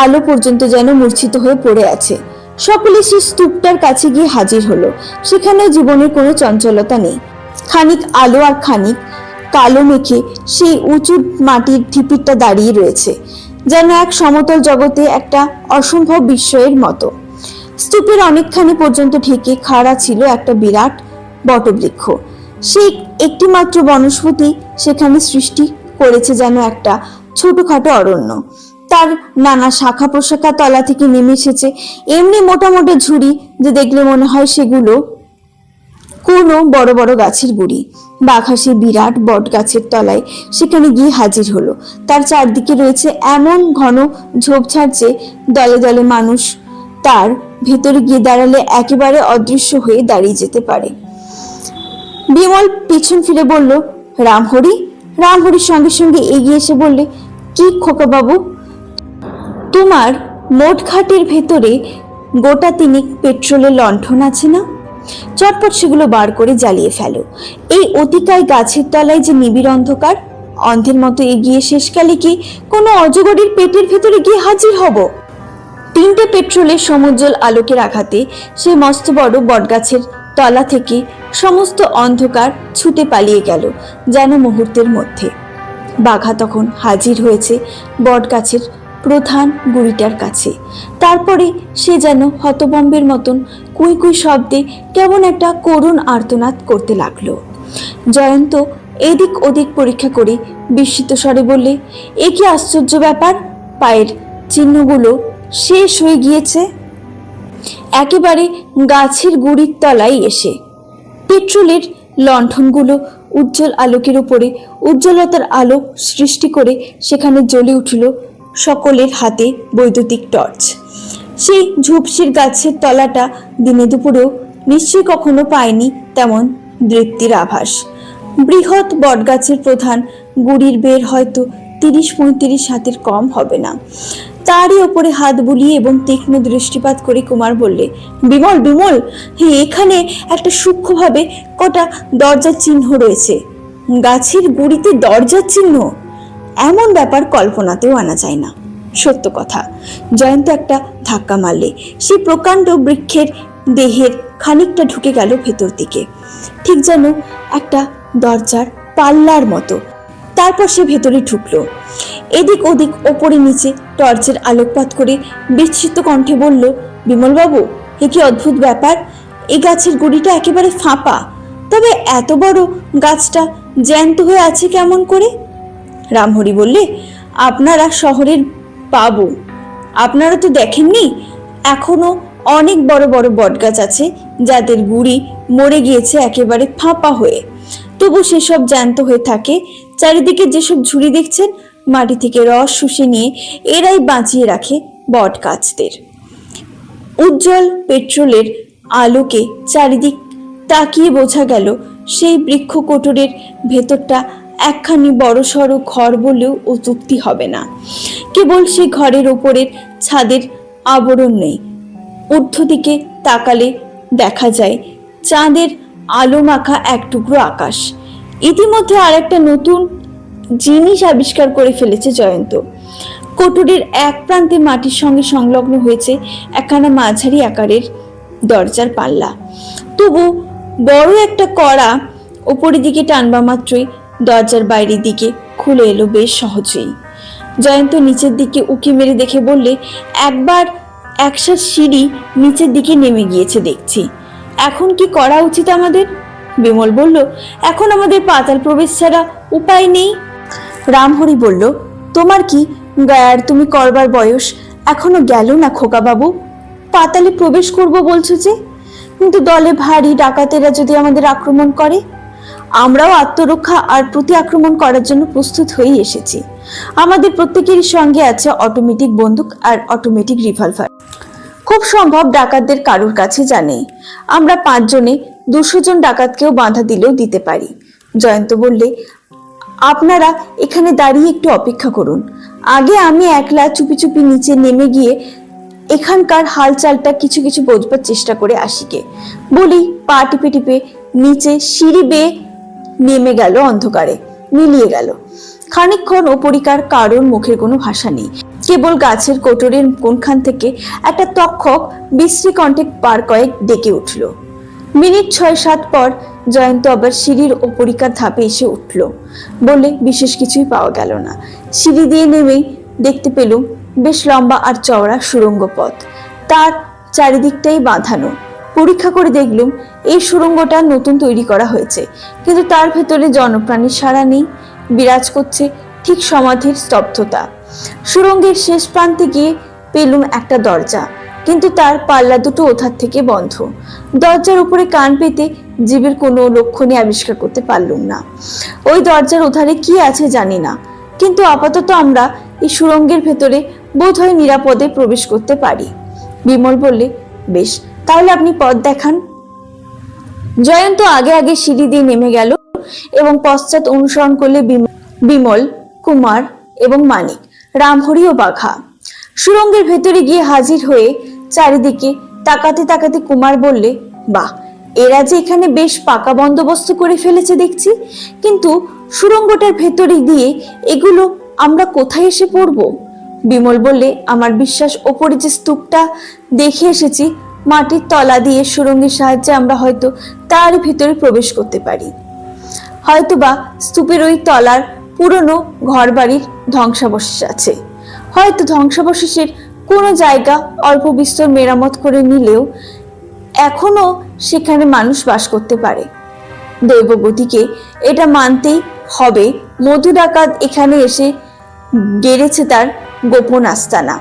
আলো পর্যন্ত যেন মূর্ছিত হয়ে পড়ে আছে। সকলে সেই স্তূপটার কাছে গিয়ে হাজির হলো। সেখানেও জীবনের কোনো চঞ্চলতা নেই। খানিক আলো আর খানিক কালো মেখে সেই উঁচু মাটির ঢিপিটা দাঁড়িয়ে রয়েছে যেন এক সমতল জগতে একটা অসম্ভব বিস্ময়ের মতো। স্তূপের অনেকখানি পর্যন্ত ঢেকে খাড়া ছিল একটা বিরাট বটবৃক্ষ। সেই একটি মাত্র বনস্পতি সেখানে সৃষ্টি করেছে যেন একটা ছোটখাটো অরণ্য। তার নানা শাখা প্রশাখা তলা থেকে নেমে এসেছে এমনি মোটা মোটা ঝুড়ি যে দেখলে মনে হয় সেগুলো কোনো বড় বড় গাছের গুড়ি। বাঘা সে বিরাট বট গাছের তলায় সেখানে গিয়ে হাজির হলো। তার চারদিকে রয়েছে এমন ঘন ঝোপঝাড় যে দলে দলে মানুষ তার ভেতরে গিয়ে দাঁড়ালে একেবারে অদৃশ্য হয়ে দাঁড়িয়ে যেতে পারে। বিমল পিছন ফিরে বলল, রামহরি। রামহরির সঙ্গে সঙ্গে এগিয়ে এসে বললে, কি খোকা বাবু, তোমার মোট খাটের ভেতরে গোটা তিনেক পেট্রোলের লণ্ঠন আছে না? চটপট সেগুলো বার করে জ্বালিয়ে ফেলো। এই অতিকায় গাছের তলায় যে নিবিড় অন্ধকার, অন্ধের মতো এগিয়ে শেষকালে কি কোনো অজগরের পেটের ভেতরে গিয়ে হাজির হব? তিনটে পেট্রোলের সমুজ্জ্বল আলোকের আঘাতে সে মস্ত বড় বটগাছের তলা থেকে সমস্ত অন্ধকার ছুটে পালিয়ে গেল যেন মুহূর্তের মধ্যে। বাঘা তখন হাজির হয়েছে বটগাছের প্রধান গুড়িটার কাছে। তারপরে সে যেন হতভম্বের মতন কুই কুই শব্দে কেমন একটা করুণ আর্তনাদ করতে লাগলো। জয়ন্ত এদিক ওদিক পরীক্ষা করে বিস্মিত স্বরে বললে, এ কি আশ্চর্য ব্যাপার, পায়ের চিহ্নগুলো শেষ হয়ে গিয়েছে। একেবারে গাছের গুড়ির তলায় এসে পেট্রোলের লণ্ঠনগুলো উজ্জ্বল আলোকের উপরে উজ্জ্বলতার আলো সৃষ্টি করে সেখানে জ্বলে উঠল সকলের হাতে বৈদ্যুতিক টর্চ। সেই ঝুপসির গাছের তলাটা দিনে দুপুরেও নিশ্চয়ই কখনো পায়নি তেমন দৃপ্তির আভাস। বৃহৎ বটগাছের প্রধান গুড়ির বের হয়তো 30-35 হাতের কম হবে না। তারই ওপরে হাত বুলিয়ে এবং তীক্ষ্ণ দৃষ্টিপাত করে কুমার বললে, বিমল বিমল, এখানে একটা সূক্ষ্মভাবে কটা দরজার চিহ্ন রয়েছে। গাছের গুড়িতে দরজার চিহ্ন, এমন ব্যাপার কল্পনাতেও আনা যায় না। সত্য কথা। জয়ন্ত একটা ধাক্কা মারলে সেই প্রকাণ্ড বৃক্ষের দেহের খানিকটা ঢুকে গেল ভেতর দিকে, ঠিক যেন একটা দরজার পাল্লার মতো। তারপর সে ভেতরে ঢুকলো। এদিক ওদিক ওপরে নিচে টর্চের আলোকপাত করে বিস্মিত কণ্ঠে বলল, বিমলবাবু, এ কি অদ্ভুত ব্যাপার, এই গাছের গুড়িটা একেবারে ফাঁপা, তবে এত বড় গাছটা জ্যান্ত হয়ে আছে কেমন করে? রামহরি বললে, আপনারা শহরের বাবু, আপনারা তো দেখেননি, এখনো অনেক বড় বড় বটগাছ আছে যাদের গুড়ি মরে গিয়েছে একেবারে ফাঁপা হয়ে, তবু সেসব জ্যান্ত হয়ে থাকে। চারিদিকে যেসব ঝুড়ি দেখছেন, মাটি থেকে রস শুষে নিয়ে এরাই বাঁচিয়ে রাখে বট গাছদের। উজ্জ্বল পেট্রোলের আলোকে চারিদিক তাকিয়ে বোঝা গেল সেই বৃক্ষ কোটরের ভেতরটা একখানি বড়সড় ঘর বলেও অত্যুক্তি হবে না। কেবল সেই ঘরের ওপরের ছাদের আবরণ নেই, ঊর্ধ্ব দিকে তাকালে দেখা যায় চাঁদের আলো মাখা এক টুকরো আকাশ। ইতিমধ্যে আর একটা নতুন জিনিস আবিষ্কার করে ফেলেছে জয়ন্ত। কোটরের এক প্রান্তে মাটির সঙ্গে সংলগ্ন হয়েছে একখানা মাঝারি আকারের দরজার পাল্লা। তবু বড় একটা কড়া ওপরের দিকে টানবা মাত্রই দরজার বাইরের দিকে খুলে এলো বেশ সহজেই। জয়ন্ত নিচের দিকে উকি মেরে দেখে বললে, একবার একসাথ সিঁড়ি নিচের দিকে নেমে গিয়েছে দেখছি, এখন কি করা উচিত আমাদের? বিমল বলল, এখন আমাদের পাতাল প্রবেশ ছাড়া উপায় নেই। রামহরি বলল, তোমার কি গায়ার তুমি করবার বয়স এখনো গেল না খোকা বাবু? পাতালে প্রবেশ করব বলছো যে, কিন্তু দলে ভারী ডাকাতেরা যদি আমাদের আক্রমণ করে? আমরাও আত্মরক্ষা আর প্রতি আক্রমণ করার জন্য প্রস্তুত হয়ে এসেছি। আমাদের প্রত্যেকেরই সঙ্গে আছে অটোমেটিক বন্দুক আর অটোমেটিক রিভলভার। খুব সম্ভব ডাকাতদের কারোর কাছে জানে। আমরা 5 জনে 200 জন ডাকাতকেও বাঁধা দিলেও দিতে পারি। জয়ন্ত বললে, আপনারা এখানে দাঁড়িয়ে একটু অপেক্ষা করুন, আগে আমি একলা চুপি চুপি নিচে নেমে গিয়ে এখানকার হালচালটা কিছু কিছু বোঝবার চেষ্টা করে আসিকে। বলি পা টিপে টিপে নিচে সিঁড়ি বেয়ে নেমে গেল, অন্ধকারে মিলিয়ে গেল। খানিকক্ষণ ওপরিকার কারোর মুখের কোনো ভাষা নেই, কেবল গাছের কোটরের কোনখান থেকে একটা তক্ষক বিশ্রী কণ্ঠে পার কয়েক ডেকে উঠল। মিনিট 6-7 পর জয়ন্ত আবার সিঁড়ির ওপরিকার ধাপে এসে উঠল। বলে বিশেষ কিছুই পাওয়া গেল না। সিঁড়ি দিয়ে নেমেই দেখতে পেলুম বেশ লম্বা আর চওড়া সুড়ঙ্গ পথ, তার চারিদিকটাই বাঁধানো। পরীক্ষা করে দেখলুম এই সুড়ঙ্গটা নতুন তৈরি করা হয়েছে, কিন্তু তার ভেতরে জনপ্রাণীর সাড়া নেই, বিরাজ করছে ঠিক সমাধির স্তব্ধতা। সুড়ঙ্গের শেষ প্রান্তে গিয়ে পেলুম একটা দরজা, কিন্তু তার পাল্লা দুটো ওধার থেকে বন্ধ। দরজার উপরে কান পেতে জীবের কোনো লক্ষণই আবিষ্কার করতে পারলুম না। ওই দরজার ওধারে কি আছে জানি না, কিন্তু আপাতত আমরা এই সুড়ঙ্গের ভেতরে বোধহয় নিরাপদে প্রবেশ করতে পারি। বিমল বললে, বেশ, তাহলে আপনি পথ দেখান। জয়ন্ত আগে আগে সিঁড়ি দিয়ে নেমে গেল এবং পশ্চাৎ অনুসরণ করলে বিমল, কুমার এবং মানিক, রামহরি ও বাঘা। সুড়ঙ্গের ভেতরে গিয়ে হাজির হয়ে চারিদিকে তাকাতে তাকাতে কুমার বললে, বাহ, এরা যে এখানে বেশ পাকা বন্দোবস্ত করে ফেলেছে দেখছি, কিন্তু সুড়ঙ্গটার ভেতরে দিয়ে এগুলো আমরা কোথায় এসে পড়ব? বিমল বললে, আমার বিশ্বাস ওপরে যে স্তূপটা দেখে এসেছি, মাটির তলা দিয়ে সুড়ঙ্গের সাহায্যে আমরা হয়তো তার ভেতরে প্রবেশ করতে পারি। হয়তোবা স্তূপের ওই তলার পুরনো ঘর বাড়ির ধ্বংসাবশেষ আছে, হয়তো ধ্বংসাবশেষের কোনো জায়গা অল্প বিস্তর মেরামত করে নিলেও এখনো সেখানে মানুষ বাস করতে পারে। দৈবগতিকে এটা মানতেই হবে, মধু ডাকাত এখানে এসে গেড়েছে তার গোপন আস্তানা।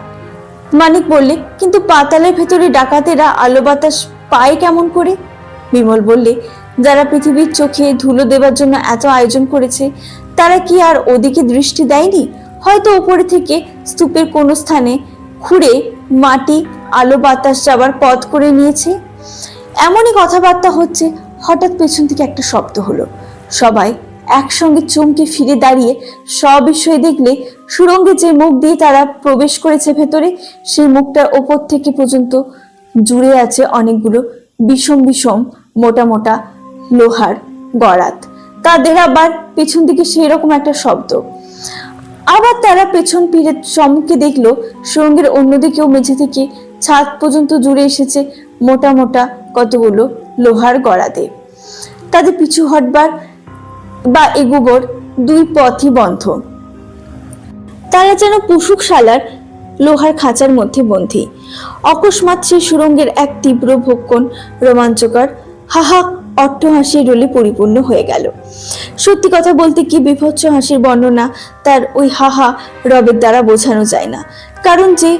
মানিক বললে, কিন্তু পাতালের ভেতরে ডাকাতেরা আলো বাতাস পায় কেমন করে? বিমল বললে, যারা পৃথিবীর চোখে ধুলো দেবার জন্য এত আয়োজন করেছে তারা কি আর ওদিকে দৃষ্টি দেয়নি? হয়তো উপরে থেকে স্তূপের কোনো স্থানে খুঁড়ে মাটি আলো বাতাস যাবার পথ করে নিয়েছে। এমনই কথাবার্তা হচ্ছে, হঠাৎ পেছন থেকে একটা শব্দ হলো। সবাই একসঙ্গে চমকে ফিরে দাঁড়িয়ে সবিস্ময়ে দেখলে সুড়ঙ্গে যে মুখ দিয়ে তারা প্রবেশ করেছে ভেতরে, সেই মুখটার ওপর থেকে পর্যন্ত জুড়ে আছে অনেকগুলো বিষম বিষম মোটা মোটা লোহার গরাত। তাদের আবার পেছন দিকে সেই রকম একটা শব্দ। আবার তারা পেছন ফিরে সম্মুখে দেখলো সুড়ঙ্গের অন্যদিকেও মেঝে থেকে ছাদ পর্যন্ত জুড়ে এসেছে মোটা মোটা কতগুলো লোহার গরাদে। তাদের পিছু হটবার বা এগুবোর দুই পথই বন্ধ। তারা যেন পুশুকশালার লোহার খাঁচার মধ্যে বন্দী। অকস্মাৎ সেই সুড়ঙ্গের এক তীব্র ভক্ষণ রোমাঞ্চকর হাহা অট্টহাসির রোলে পরিপূর্ণ হয়ে গেল। সত্যি কথা বলতে কি, বিভৎস হাসির বর্ণনা তার ওই হাহা রবের দ্বারা বোঝানো যায় না। কারণ যে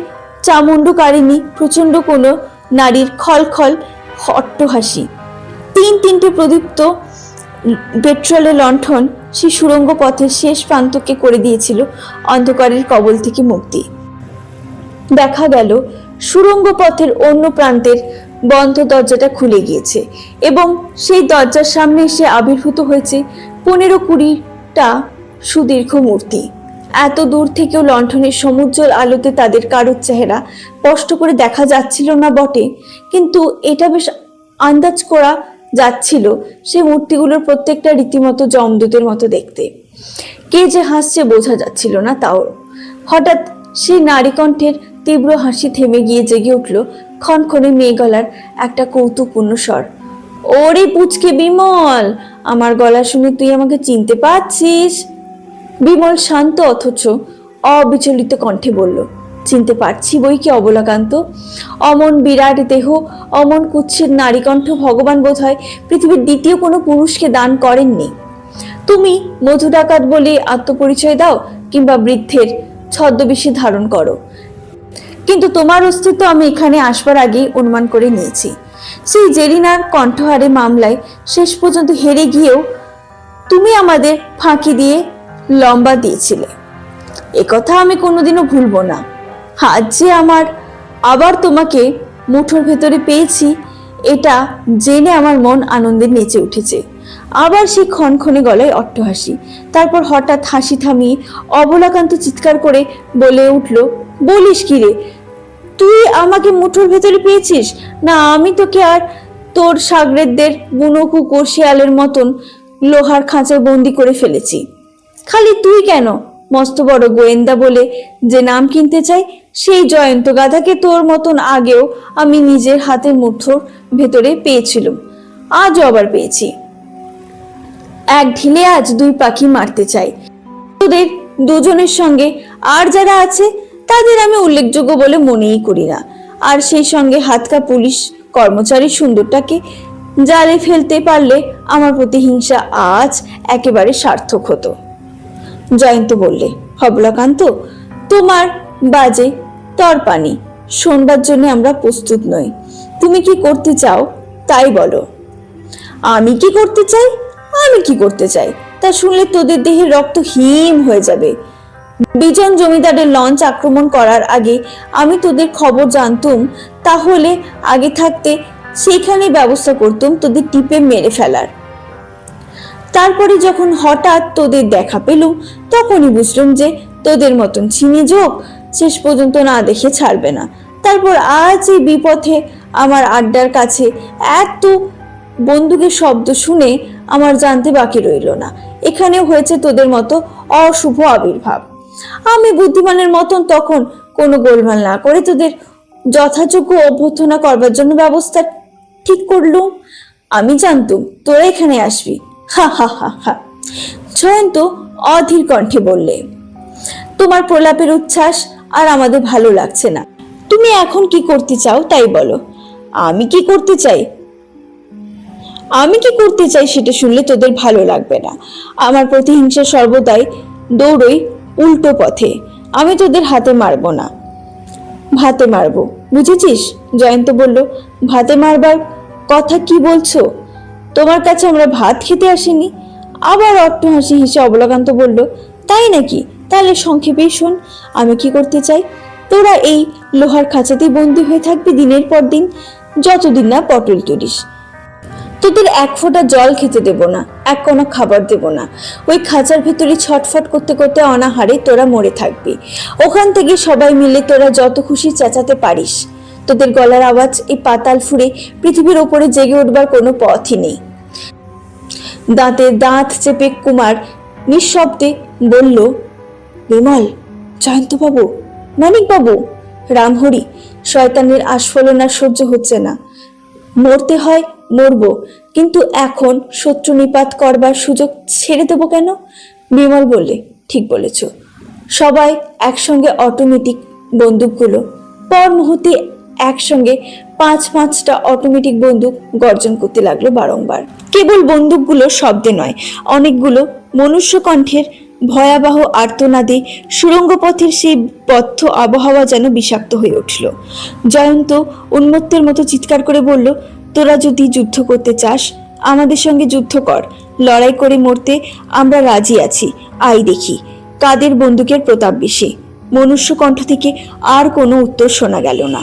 চামুণ্ডকারিণী প্রচন্ড কোনো নারীর খলখল অট্টহাসি। তিনটে প্রদীপ্ত পেট্রোলের লণ্ঠন সেই সুড়ঙ্গ পথের শেষ প্রান্তকে করে দিয়েছিল অন্ধকারের কবল থেকে মুক্তি। দেখা গেল সুড়ঙ্গ পথের অন্য প্রান্তের বন্ধ দরজাটা খুলে গিয়েছে এবং সেই দরজার সামনে এসে আবির্ভূত হয়েছে 15-20টা সুদীর্ঘ মূর্তি। এত দূর থেকেও লণ্ঠনের সমুজ্জ্বল আলোতে তাদের কারোর চেহারা স্পষ্ট করে দেখা যাচ্ছিল না বটে, কিন্তু এটা বেশ আন্দাজ করা যাচ্ছিল সেই মূর্তিগুলোর প্রত্যেকটা রীতিমতো যমদূতের মতো দেখতে। কে যে হাসছে বোঝা যাচ্ছিল না তাও। হঠাৎ সেই নারীকণ্ঠের তীব্র হাসি থেমে গিয়ে জেগে উঠল ক্ষণক্ষণে মেয়ে গলার একটা কৌতুকপূর্ণ স্বর। ওরে পুচকে বিমল, আমার গলা শুনে তুই আমাকে চিনতে পারছিস? বিমল শান্ত অথচ অবিচলিত কণ্ঠে বলল, চিনতে পারছি বই কি অবলাকান্ত। অমন বিরাট দেহ, অমন কুৎসিত নারীকণ্ঠ ভগবান বোধহয় পৃথিবীর দ্বিতীয় কোনো পুরুষকে দান করেননি। তুমি মধু ডাকাত বলে আত্মপরিচয় দাও কিংবা বৃদ্ধের ছদ্মবেশে ধারণ করো, কিন্তু তোমার অস্তিত্ব আমি এখানে আসবার আগেই অনুমান করে নিয়েছি। সেই জেরিনার কণ্ঠহারে মামলায় শেষ পর্যন্ত হেরে গিয়েও তুমি আমাদের ফাঁকি দিয়ে লম্বা দিয়েছিলে, একথা আমি কোনোদিনও ভুলবো না। আজ যে আমার আবার তোমাকে মুঠোর ভেতরে পেয়েছি, এটা জেনে আমার মন আনন্দে নেচে উঠেছে। আবার সেই ক্ষণক্ষণে গলায় অট্টহাসি। তারপর হঠাৎ হাসি থামিয়ে অবলাকান্ত চিৎকার করে বলে উঠল, বলিস কি রে, তুই আমাকে মুঠোর ভেতরে পেয়েছিস? না, আমি তোকে আর তোর সাগরেদদের বুনো কুকুর শিয়ালের মতন লোহার খাঁচায় বন্দি করে ফেলেছি। খালি তুই কেন, মস্ত বড় গোয়েন্দা বলে যে নাম কিনতে চাই সেই জয়ন্ত গাধাকে তোর মতন আগেও আমি নিজের হাতের মুঠোর ভেতরে পেয়েছিলাম, আজও আবার পেয়েছি। এক ঢিলে আজ দুই পাখি মারতে চাই। তোদের দুজনের সঙ্গে আর যারা আছে তাদের আমি উল্লেখযোগ্য বলে মনেই করি না। আর সেই সঙ্গে হাতকা পুলিশ কর্মচারী সুন্দরটাকে জালে ফেলতে পারলে আমার প্রতি হিংসা আজ একেবারে সার্থক হতো। জয়ন্ত বললে, হবলাকান্ত, তোমার বাজে তরপানি শোনবার জন্য আমরা প্রস্তুত নই। তুমি কি করতে চাও তাই বলো। আমি কি করতে চাই? আমি কি করতে চাই তা শুনলে তোদের দেহে রক্ত হিম হয়ে যাবে। বিজন জমিদারের লঞ্চ আক্রমণ করার আগে আমি তোদের খবর জানতুম, তাহলে আগে থাকতে সেখানে ব্যবস্থা করতুম তোদের টিপে মেরে ফেলার। তারপরে যখন হঠাৎ তোদের দেখা পেলুম তখনই বুঝলুম যে তোদের মতন ছিনে যোগ শেষ পর্যন্ত না দেখে ছাড়বে না। তারপর আজ এই বিপথে আমার আড্ডার কাছে এত বন্দুকের শব্দ শুনে আমার জানতে বাকি রইল না এখানেও হয়েছে তোদের মতো অশুভ আবির্ভাব। আমি বুদ্ধিমানের মতন তখন কোনো গোলমাল না করে তোদের যথাযোগ্য অভ্যর্থনা করবার জন্য ব্যবস্থা ঠিক করলুম। আমি জানতুম তোরা এখানে আসবি। হা হা হা হা। জয়ন্ত অধীর কণ্ঠে বললে, তোমার প্রলাপের উচ্ছ্বাস আর আমাদের ভালো লাগছে না। তুমি এখন কি করতে চাও তাই বলো। আমি কি করতে চাই সেটা শুনলে তোদের ভালো লাগবে না। আমার প্রতিহিংসা সর্বদাই দৌড়ই উল্টো পথে। আমি তোদের হাতে মারবো না, ভাতে মারবো, বুঝেছিস? জয়ন্ত বলল, ভাতে মারবার কথা কি বলছো? তোমার কাছে আমরা ভাত খেতে আসিনি। আবার অট্ট হাসি হেসে অবলাকান্ত বলল, তাই নাকি? তাহলে সংক্ষেপেই শোন, আমি কি করতে চাই। তোরা এই লোহার খাঁচাতেই বন্দী হয়ে থাকবি দিনের পর দিন, যতদিন না পটল তুলিস। তোদের এক ফোঁটা জল খেতে দেব না, এক কোনা খাবার দেব না। ওই খাঁচার ভেতরে ছটফট করতে করতে অনাহারে তোরা মরে থাকবি। ওখান থেকে সবাই মিলে তোরা যত খুশি চেঁচাতে পারিস। তোদের গলার আওয়াজ এই পাতাল ফুঁড়ে পৃথিবীর ওপরে জেগে উঠবার কোনো পথই নেই। দাঁতে দাঁত চেপে কুমার নিঃশব্দে বলল, বিমল, জয়ন্তবাবু, মানিকবাবু, রামহরি, শয়তানের আস্ফলন আর সহ্য হচ্ছে না। মরতে হয় মরবো, কিন্তু এখন শত্রু নিপাত করবার সুযোগ ছেড়ে দেবো কেন? বিমল বললে, ঠিক বলেছ। সবাই একসঙ্গে অটোমেটিক বন্দুকগুলো, পর মুহূর্তে একসঙ্গে পাঁচটা অটোমেটিক বন্দুক গর্জন করতে লাগলো বারংবার। কেবল বন্দুকগুলো শব্দে নয়, অনেকগুলো মনুষ্য কণ্ঠের ভয়াবহ আর্তনাদে সুড়ঙ্গ পথের সেই বদ্ধ আবহাওয়া যেন বিষাক্ত হয়ে উঠল। জয়ন্ত উন্মত্তের মতো চিৎকার করে বলল, তোরা যদি যুদ্ধ করতে চাস আমাদের সঙ্গে যুদ্ধ কর, লড়াই করে মরতে আমরা রাজি আছি। আই দেখি কাদের বন্দুকের প্রতাপ বেশি। মনুষ্য কণ্ঠ থেকে আর কোনো উত্তর শোনা গেল না।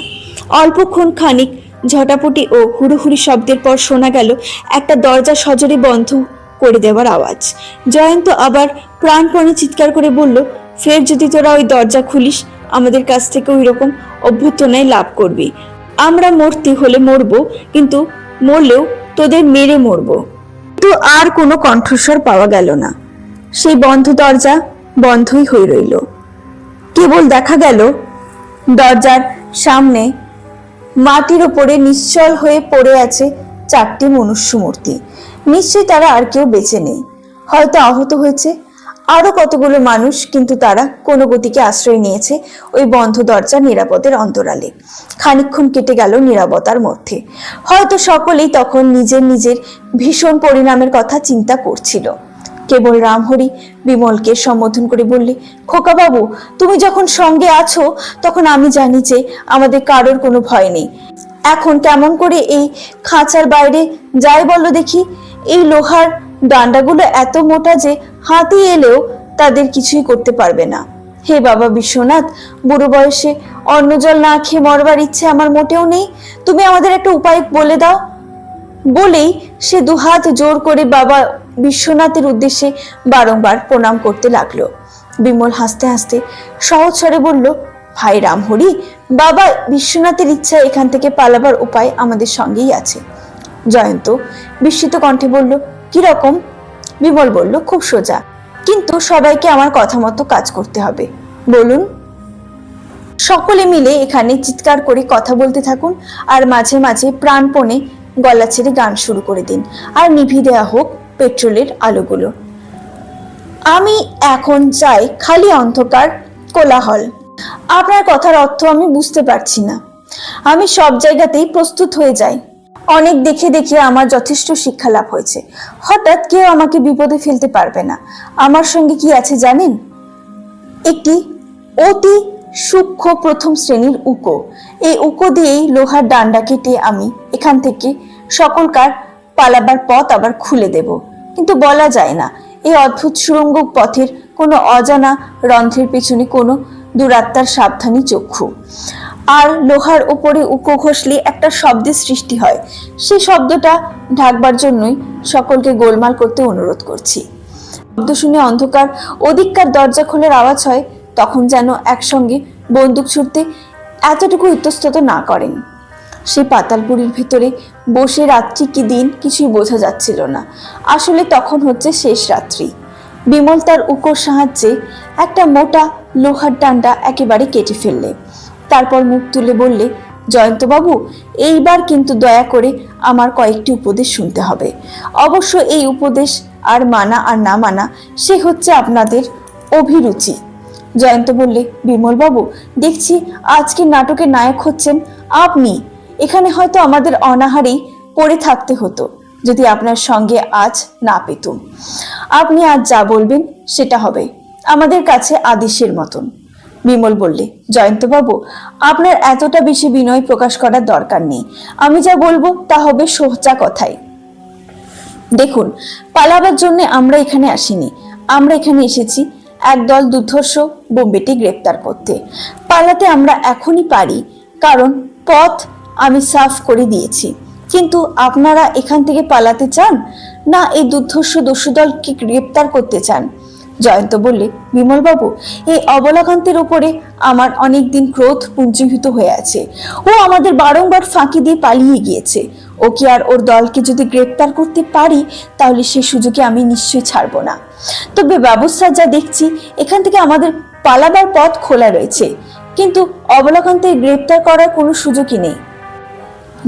অল্পক্ষণ খানিক ঝটাপটি ও হুড়োহুড়ি শব্দের পর শোনা গেল একটা দরজা সজোরে বন্ধ করে দেওয়ার আওয়াজ। জয়ন্ত আবার প্রাণপণে চিৎকার করে বলল, ফের যদি তোরা ওই দরজা খুলিস আমাদের কাছ থেকে ওই রকম অভ্যর্থনায় লাভ করবি। আমরা মরতে হলে মরবো, কিন্তু মরলেও তোদের মেরে মরবো। কিন্তু আর কোনো কণ্ঠস্বর পাওয়া গেল না। সেই বন্ধ দরজা বন্ধই হয়ে রইল। কেবল দেখা গেল দরজার সামনে মাটির ওপরে নিশ্চল হয়ে পড়ে আছে চারটি মনুষ্য মূর্তি। নিশ্চয়ই তারা আর কেউ বেঁচে নেই, হয়তো আহত হয়েছে আরো কতগুলো মানুষ, কিন্তু তারা কোনো গতিকে আশ্রয় নিয়েছে ওই বন্ধ দরজার নিরাপদের অন্তরালে। খানিকক্ষণ কেটে গেল নীরবতার মধ্যে। হয়তো সকলেই তখন নিজের নিজের ভীষণ পরিণামের কথা চিন্তা করছিল। কেবল রামহরি বিমলকে সম্বোধন করে বললে, খোকা বাবু, তুমি যখন সঙ্গে আছো তখন আমি জানি যে আমাদের কারোর কোনো ভয় নেই। এখন কেমন করে এই খাঁচার বাইরে যাই বলো দেখি। এই লোহার ডান্ডাগুলো এত মোটা যে হাতি এলেও তাদের কিছুই করতে পারবে না। হে বাবা বিশ্বনাথ, বুড়ো বয়সে অন্ন জল না খেয়ে মরবার ইচ্ছে আমার মোটেও নেই। তুমি আমাদের একটা উপায় বলে দাও। বলেই সে দুহাত জোর করে বাবা বিশ্বনাথের উদ্দেশ্যে বারংবার প্রণাম করতে লাগলো। বিমল হাসতে হাসতে সহজ স্বরে বলল, ভাই রামহরি, বাবা বিশ্বনাথের ইচ্ছা এখান থেকে পালাবার উপায় আমাদের সঙ্গেই আছে। জয়ন্ত বিস্মিত কণ্ঠে বলল, কিরকম? বিমল বলল, খুব সোজা, কিন্তু সবাইকে আমার কথা মতো কাজ করতে হবে। বলুন। সকলে মিলে এখানে চিৎকার করে কথা বলতে থাকুন, আর মাঝে মাঝে প্রাণপণে গলা ছেড়ে গান শুরু করে দিন, আর নিভিয়ে দেওয়া হোক পেট্রোলের আলোগুলো। আমি এখন চাই খালি অন্ধকার, কোলাহল। আপনার কথার অর্থ আমি বুঝতে পারছি না। আমি সব জায়গাতেই প্রস্তুত হয়ে যাই। অনেক দেখে দেখে আমার যথেষ্ট শিক্ষা লাভ হয়েছে। হঠাৎ কেউ আমাকে বিপদে ফেলতে পারবে না। আমার সঙ্গে কি আছে জানেন? একটি অতি সূক্ষ্ম প্রথম শ্রেণীর উকো। এই উকো দিয়েই লোহার ডান্ডা কেটে আমি এখান থেকে সকলকার পালাবার পথ আবার খুলে দেব। কিন্তু বলা যায় না এই অদ্ভুত সুড়ঙ্গ পথের কোনো অজানা রন্ধ্রের পেছনে কোনো দুরাত্মার সাবধানী চক্ষু। আর লোহার উপরে উকো ঘষলে একটা শব্দের সৃষ্টি হয়। সেই শব্দটা ঢাকবার জন্যই সকলকে গোলমাল করতে অনুরোধ করছি। শব্দ শুনে অন্ধকার ওদিককার দরজা খোলার আওয়াজ হয়, তখন যেন একসঙ্গে বন্দুক ছুটতে এতটুকু ইতস্তত না করেন। সেই পাতালপুরীর ভেতরে বসে রাত্রি কি দিন কিছুই বোঝা যাচ্ছিল না। আসলে তখন হচ্ছে শেষ রাত্রি। বিমল তার উকোর সাহায্যে একটা মোটা লোহার ডান্ডা একেবারে কেটে ফেললে। তারপর মুখ তুলে বললে, জয়ন্তবাবু, এইবার কিন্তু দয়া করে আমার কয়েকটি উপদেশ শুনতে হবে। অবশ্য এই উপদেশ আর মানা আর না মানা সে হচ্ছে আপনাদের অভিরুচি। জয়ন্ত বললে, বিমল বাবু, দেখছি আজকে নাটকের নায়ক হচ্ছেন আপনি। এখানে হয়তো আমাদের অনাহারেই পড়ে থাকতে হতো যদি আপনার সঙ্গে আজ না পেতুম। আপনি আজ যা বলবেন সেটা হবে আমাদের কাছে আদেশের মতন। বিমল বললে, জয়ন্ত বাবু, আপনার এতটা বেশি বিনয় প্রকাশ করার দরকার নেই। আমি যা বলবো তা হবে সোজা কথাই। দেখুন, পালাবার জন্য আমরা এখানে আসিনি। আমরা এখানে এসেছি একদল দুর্ধর্ষ বোম্বেটি গ্রেপ্তার করতে। পালাতে আমরা এখনই পারি, কারণ পথ আমি সাফ করে দিয়েছি। কিন্তু আপনারা এখান থেকে পালাতে চান না এই দুর্ধর্ষ দস্যুদলকে গ্রেপ্তার করতে চান? জয়ন্ত বললে, বিমল বাবু, এই অবলাকান্তের উপরে আমার অনেক দিন ক্রোধ পুঞ্জীভূত হয়ে আছে। ও আমাদের বারংবার ফাঁকি দিয়ে পালিয়ে গিয়েছে। ওকে আর ওর দলকে যদি গ্রেপ্তার করতে পারি তাহলে সেই সুযোগে আমি নিশ্চয়ই ছাড়বো না। তবে ব্যবস্থা যা দেখছি, এখান থেকে আমাদের পালাবার পথ খোলা রয়েছে, কিন্তু অবলাকান্তের গ্রেপ্তার করার কোনো সুযোগই নেই।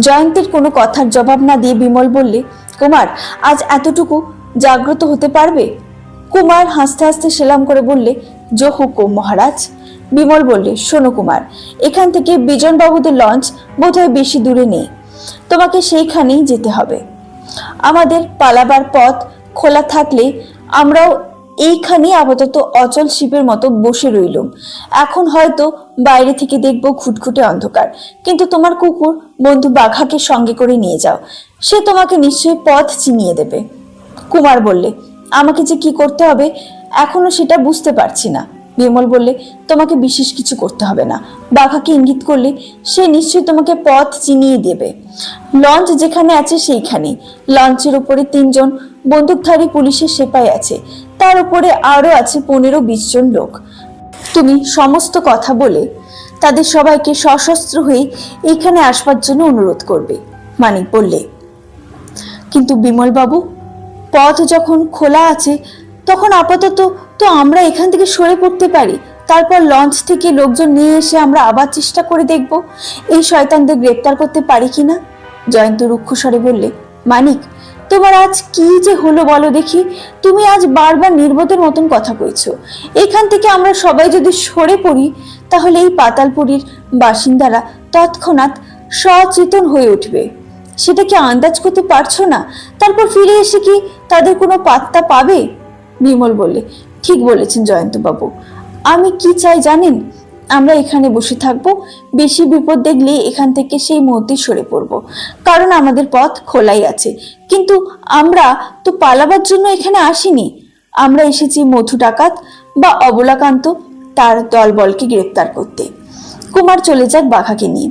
জয়ন্তের কোনো কথার জবাব না দিয়ে বিমল বললে, কুমার, আজ এতটুকু জাগ্রত হতে পারবে? কুমার হাসতে হাসতে সেলাম করে বললে, জো হুকুম মহারাজ। বিমল বললে, শোনো কুমার, এখান থেকে বিজনবাবুদের লঞ্চ বোধহয় বেশি দূরে নেই। তোমাকে সেইখানেই যেতে হবে। আমাদের পালাবার পথ খোলা থাকলে আমরাও এইখানে আপাতত অচল শিপের মতো বসে রইলুম। এখন হয়তো বাইরে থেকে দেখবো খুটখুটে অন্ধকার, কিন্তু তোমার কুকুর বন্ধু বাঘাকে সঙ্গে করে নিয়ে যাও, সে তোমাকে নিশ্চয়ই পথ চিনিয়ে দেবে। কুমার বললে, আমাকে যে কি করতে হবে এখনো সেটা বুঝতে পারছি না। বিমল বললে, তোমাকে বিশেষ কিছু করতে হবে না। বাঘাকে ইঙ্গিত করলে সে নিশ্চয়ই তোমাকে পথ চিনিয়ে দেবে। লঞ্চ যেখানে আছে সেইখানে। লঞ্চের উপরে 3 জন বন্দুকধারী পুলিশের সেপাই আছে, তার উপরে আরো আছে 15-20 জন লোক। তুমি সমস্ত কথা বলে তাদের সবাইকে সশস্ত্র হয়ে এখানে আসবার জন্য অনুরোধ করবে। মানিক বললে, কিন্তু বিমল বাবু, পথ যখন খোলা আছে তখন আপাতত তো আমরা এখান থেকে সরে পড়তে পারি। তারপর লঞ্চ থেকে লোকজন নিয়ে এসে আমরা আবার চেষ্টা করে দেখব এই শয়তানদের গ্রেপ্তার করতে পারি কিনা। জয়ন্ত রুক্ষ স্বরে বললে, মানিক, তোমার আজ কি যে হলো বলো দেখি? তুমি আজ বারবার নির্বোধের মতন কথা কইছো। এখান থেকে আমরা সবাই যদি সরে পড়ি তাহলে এই পাতালপুরীর বাসিন্দারা তৎক্ষণাৎ সচেতন হয়ে উঠবে। সেটা কি আন্দাজ করতে পারছো না? তারপর ফিরে এসে কি তাদের কোনো পাত্তা পাবে? বিমল বললে, ঠিক বলেছেন জয়ন্ত বাবু। আমি কি চাই জানেন? আমরা এখানে বসে থাকবো, বেশি বিপদ দেখলে এখান থেকে সেই মুহূর্তে সরে পড়বো, কারণ আমাদের পথ খোলাই আছে। কিন্তু আমরা তো পালাবার জন্য এখানে আসিনি। আমরা এসেছি মধু ডাকাত বা অবলাকান্ত তার দলবলকে গ্রেপ্তার করতে। কুমার চলে যাক বাঘাকে নিয়ে,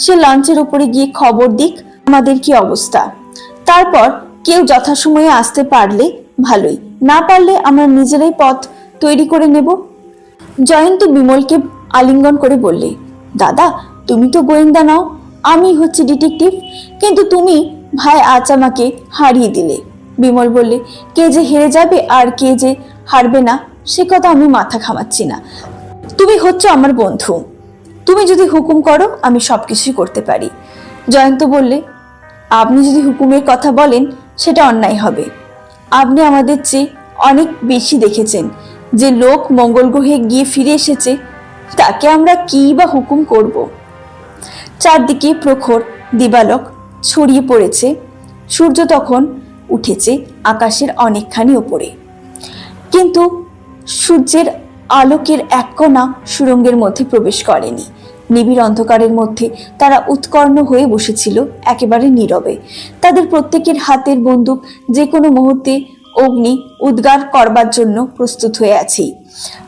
সে লঞ্চের উপরে গিয়ে খবর দিক আমাদের কি অবস্থা। তারপর কেউ যথাসময়ে আসতে পারলে ভালোই, না পারলে আমরা নিজেরাই পথ তৈরি করে নেব। জয়ন্ত বিমলকে আলিঙ্গন করে বললে, দাদা, তুমি তো গোয়েন্দা নাও, আমি হচ্ছে ডিটেকটিভ, কিন্তু তুমি ভাই আজ আমাকে হারিয়ে দিলে। বিমল বললে, কে যে হেরে যাবে আর কে যে হারবে না সে কথা আমি মাথা ঘামাচ্ছি না। তুমি হচ্ছে আমার বন্ধু, তুমি যদি হুকুম করো আমি সবকিছুই করতে পারি। জয়ন্ত বললে, আপনি যদি হুকুমের কথা বলেন সেটা অন্যায় হবে। আপনি আমাদের চেয়ে অনেক বেশি দেখেছেন। যে লোক মঙ্গল গ্রহে গিয়ে ফিরে এসেছে তাকে আমরা কি বা হুকুম করব? চারদিকে প্রখর দিবালোক ছড়িয়ে পড়েছে। সূর্য তখন উঠেছে আকাশের অনেকখানি ওপরে, কিন্তু সূর্যের আলোকের এক কণা সুড়ঙ্গের মধ্যে প্রবেশ করেনি। নিবিড় অন্ধকারের মধ্যে তারা উৎকর্ণ হয়ে বসেছিল, একেবারে নীরবে। তাদের প্রত্যেকের হাতের বন্দুক যে কোনো মুহূর্তে অগ্নি উদ্গার করবার জন্য প্রস্তুত হয়ে আছে।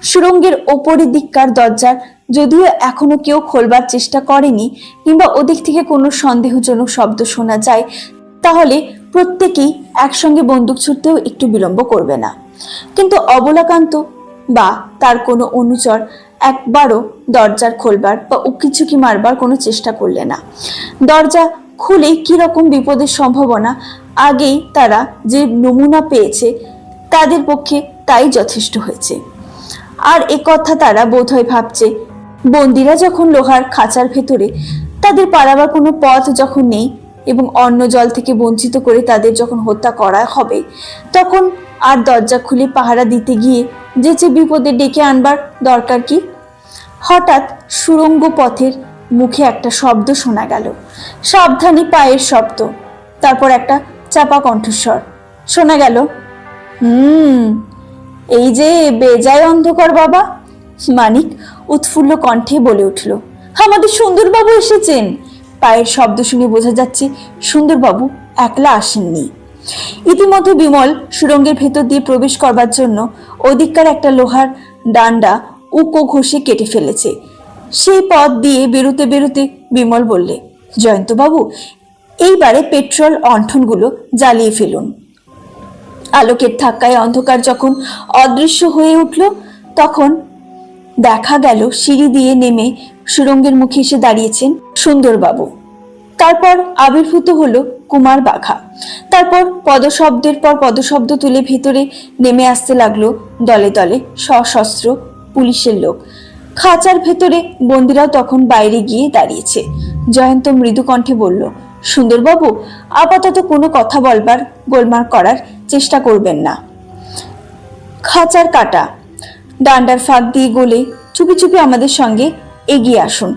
সুড়ঙ্গের ওপরের দিককার দরজার যদিও এখনো কেউ খোলবার চেষ্টা করেনি, কিংবা ওদিক থেকে কোনো সন্দেহজনক শব্দ শোনা যায়, তাহলে প্রত্যেকেই একসঙ্গে বন্দুক ছুটতেও একটু বিলম্ব করবে না। কিন্তু অবলাকান্ত বা তার কোনো অনুচর একবারও দরজার খোলবার বা উকিঝুঁকি মারবার কোনো চেষ্টা করলে না। দরজা খুলে কিরকম বিপদের সম্ভাবনা আগেই তারা যে নমুনা পেয়েছে তাদের পক্ষে তাই যথেষ্ট হয়েছে। আর একথা তারা বোধহয় ভাবছে, বন্দিরা যখন লোহার খাঁচার ভেতরে, তাদের পালাবার কোনো পথ যখন নেই এবং অন্ন জল থেকে বঞ্চিত করে তাদের যখন হত্যা করা হবে, তখন আর দরজা খুলে পাহারা দিতে গিয়ে যেচে বিপদে ডেকে আনবার দরকার কি? হঠাৎ সুড়ঙ্গ পথের মুখে একটা শব্দ শোনা গেল, সাবধানী পায়ের শব্দ। তারপর একটা চাপা কণ্ঠস্বর শোনা গেল, এই যে বেজায় অন্ধকার বাবা। মানিক উৎফুল্ল কণ্ঠে বলে উঠল, আমাদের সুন্দরবাবু এসেছেন। পায়ের শব্দ শুনে বোঝা যাচ্ছে সুন্দরবাবু একলা আসেননি। ইতিমধ্যে বিমল সুড়ঙ্গের ভেতর দিয়ে প্রবেশ করবার জন্য ওদিককার একটা লোহার ডান্ডা উকো ঘষে কেটে ফেলেছে। সেই পথ দিয়ে বেরোতে বেরোতে বিমল বললে, জয়ন্তবাবু, এইবারে পেট্রোল অণ্ঠনগুলো জ্বালিয়ে ফেলুন। আলোকের ধাক্কায় অন্ধকার যখন অদৃশ্য হয়ে উঠল, তখন দেখা গেল সিঁড়ি দিয়ে নেমে সুড়ঙ্গের মুখে এসে দাঁড়িয়েছেন সুন্দরবাবু। তারপর আবির্ভূত হলো কুমার বাঘা। তারপর পদশব্দের পর পদশব্দ তুলে ভেতরে নেমে আসতে লাগলো দলে দলে সশস্ত্র পুলিশের লোক। খাঁচার ভেতরে বন্দিরাও তখন বাইরে গিয়ে দাঁড়িয়েছে। জয়ন্ত মৃদু কণ্ঠে বলল, সুন্দরবাবু, আপাতত কোনো কথা বলবার গোলমাল করার চেষ্টা করবেন না। খাঁচার কাটা ডান্ডার ফাঁক দিয়ে গলে চুপি চুপি আমাদের সঙ্গে এগিয়ে আসুন।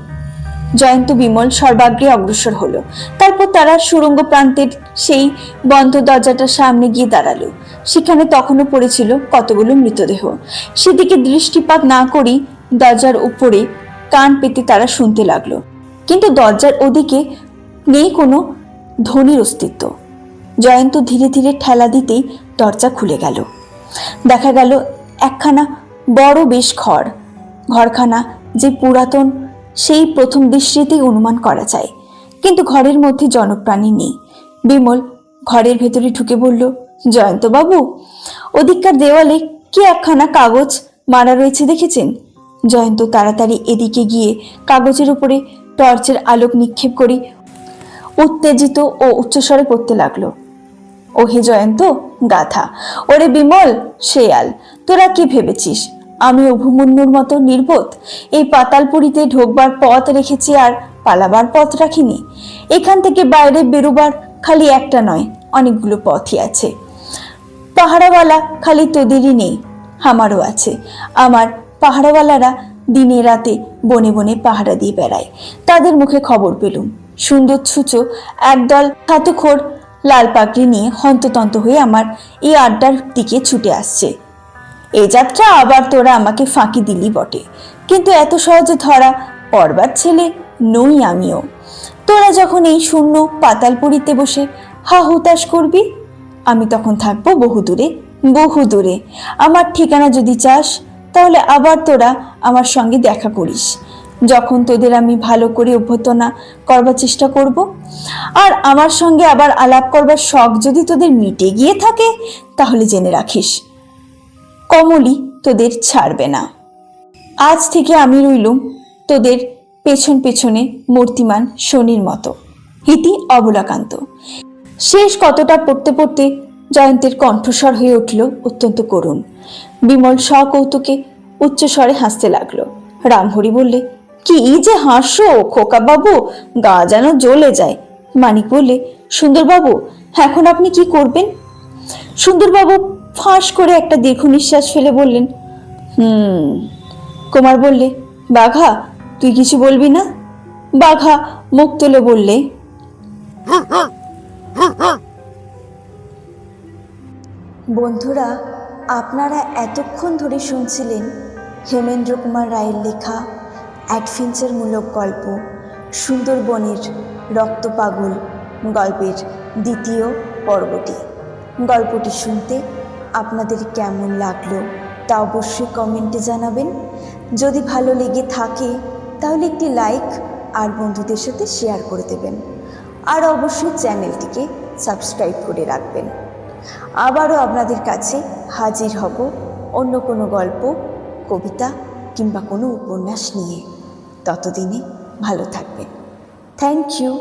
জয়ন্ত বিমল সর্বাগ্রে অগ্রসর হলো। তারপর তারা সুড়ঙ্গ প্রান্তের সেই বন্ধ দরজাটার সামনে গিয়ে দাঁড়ালো। সেখানে তখনও পড়েছিল কতগুলো মৃতদেহ। সেদিকে দৃষ্টিপাত না করেই দরজার উপরে কান পেতে তারা শুনতে লাগলো, কিন্তু দরজার ওদিকে নেই কোনো ধ্বনির অস্তিত্ব। জয়ন্ত ধীরে ধীরে ঠেলা দিতেই দরজা খুলে গেল। দেখা গেল একখানা বড় বেশ ঘরখানা যে পুরাতন সেই প্রথম দৃষ্টিতেই অনুমান করা যায়, কিন্তু ঘরের মধ্যে জনপ্রাণী নেই। বিমল ঘরের ভেতরে ঢুকে বলল, জয়ন্তবাবু, ওদিককার দেওয়ালে কি একখানা কাগজ মারা রয়েছে দেখেছেন? জয়ন্ত তাড়াতাড়ি এদিকে গিয়ে কাগজের উপরে টর্চের আলোক নিক্ষেপ করে উত্তেজিত ও উচ্চস্বরে পড়তে লাগলো, ওহে জয়ন্ত, গাথা। ওরে বিমল, শেয়াল, তোরা কি ভেবেছিস আমি অভিমন্যুর মতো নির্বোধ? এই পাতালপুরীতে ঢোকবার পথ রেখেছি আর পালাবার পথ রাখিনি। এখান থেকে বাইরে বেরোবার খালি একটা নয়, অনেকগুলো পথই আছে। পাহারাওয়ালা খালি তোদেরই নেই, আমারও আছে। আমার পাহারাওয়ালারা দিনে রাতে বনে বনে পাহারা দিয়ে বেড়ায়। তাদের মুখে খবর পেলুম সুন্দর ছুচো একদল হাতুখোর লাল পাগড়ি নিয়ে হন্ততন্ত হয়ে আমার এই আড্ডার দিকে ছুটে আসছে। এই যাত্রা আবার তোরা আমাকে ফাঁকি দিলি বটে, কিন্তু এত সহজে ধরা পড়বার ছেলে নই আমিও। তোরা যখন এই শূন্য পাতালপুরীতে বসে হা হুতাশ করবি, আমি তখন থাকবো বহু দূরে, বহু দূরে। আমার ঠিকানা যদি চাস, তাহলে আবার তোরা আমার সঙ্গে দেখা করিস, যখন তোদের আমি ভালো করে অভ্যর্থনা করবার চেষ্টা করব। আর আমার সঙ্গে আবার আলাপ করবার শখ যদি তোদের মিটে গিয়ে থাকে, তাহলে জেনে রাখিস কমলি তোদের ছাড়বে না। আজ থেকে আমি রইলুম তোদের পেছন পেছনে মূর্তিমান শনির মতো। ইতি অবলাকান্ত। শেষ কতটা পড়তে পড়তে জয়ন্তের কণ্ঠস্বর হয়ে উঠল অত্যন্ত করুণ। বিমল সকৌতুকে উচ্চস্বরে হাসতে লাগলো। রামহরি বললে, কি যে হাসো খোকা বাবু, গা যেন জ্বলে যায়। মানিক বললে, সুন্দরবাবু, এখন আপনি কি করবেন? সুন্দরবাবু ফাঁস করে একটা দীর্ঘ নিঃশ্বাস ফেলে বললেন, কুমার বললে, বাঘা, তুই কিছু বলবি না? বাঘা মুখ তুলে বললে, বন্ধুরা, আপনারা এতক্ষণ ধরে শুনছিলেন হেমেন্দ্র কুমার রায়ের লেখা অ্যাডভেঞ্চারমূলক গল্প সুন্দরবনের রক্তপাগল গল্পের দ্বিতীয় পর্বটি। গল্পটি শুনতে আপনাদের কেমন লাগলো তা অবশ্যই কমেন্টে জানাবেন। যদি ভালো লেগে থাকে তাহলে একটি লাইক আর বন্ধুদের সাথে শেয়ার করে দেবেন, আর অবশ্যই চ্যানেলটিকে সাবস্ক্রাইব করে রাখবেন। আবারও আপনাদের কাছে হাজির হব অন্য কোনো গল্প, কবিতা কিংবা কোনো উপন্যাস নিয়ে। ততদিনে ভালো থাকবেন। Thank you.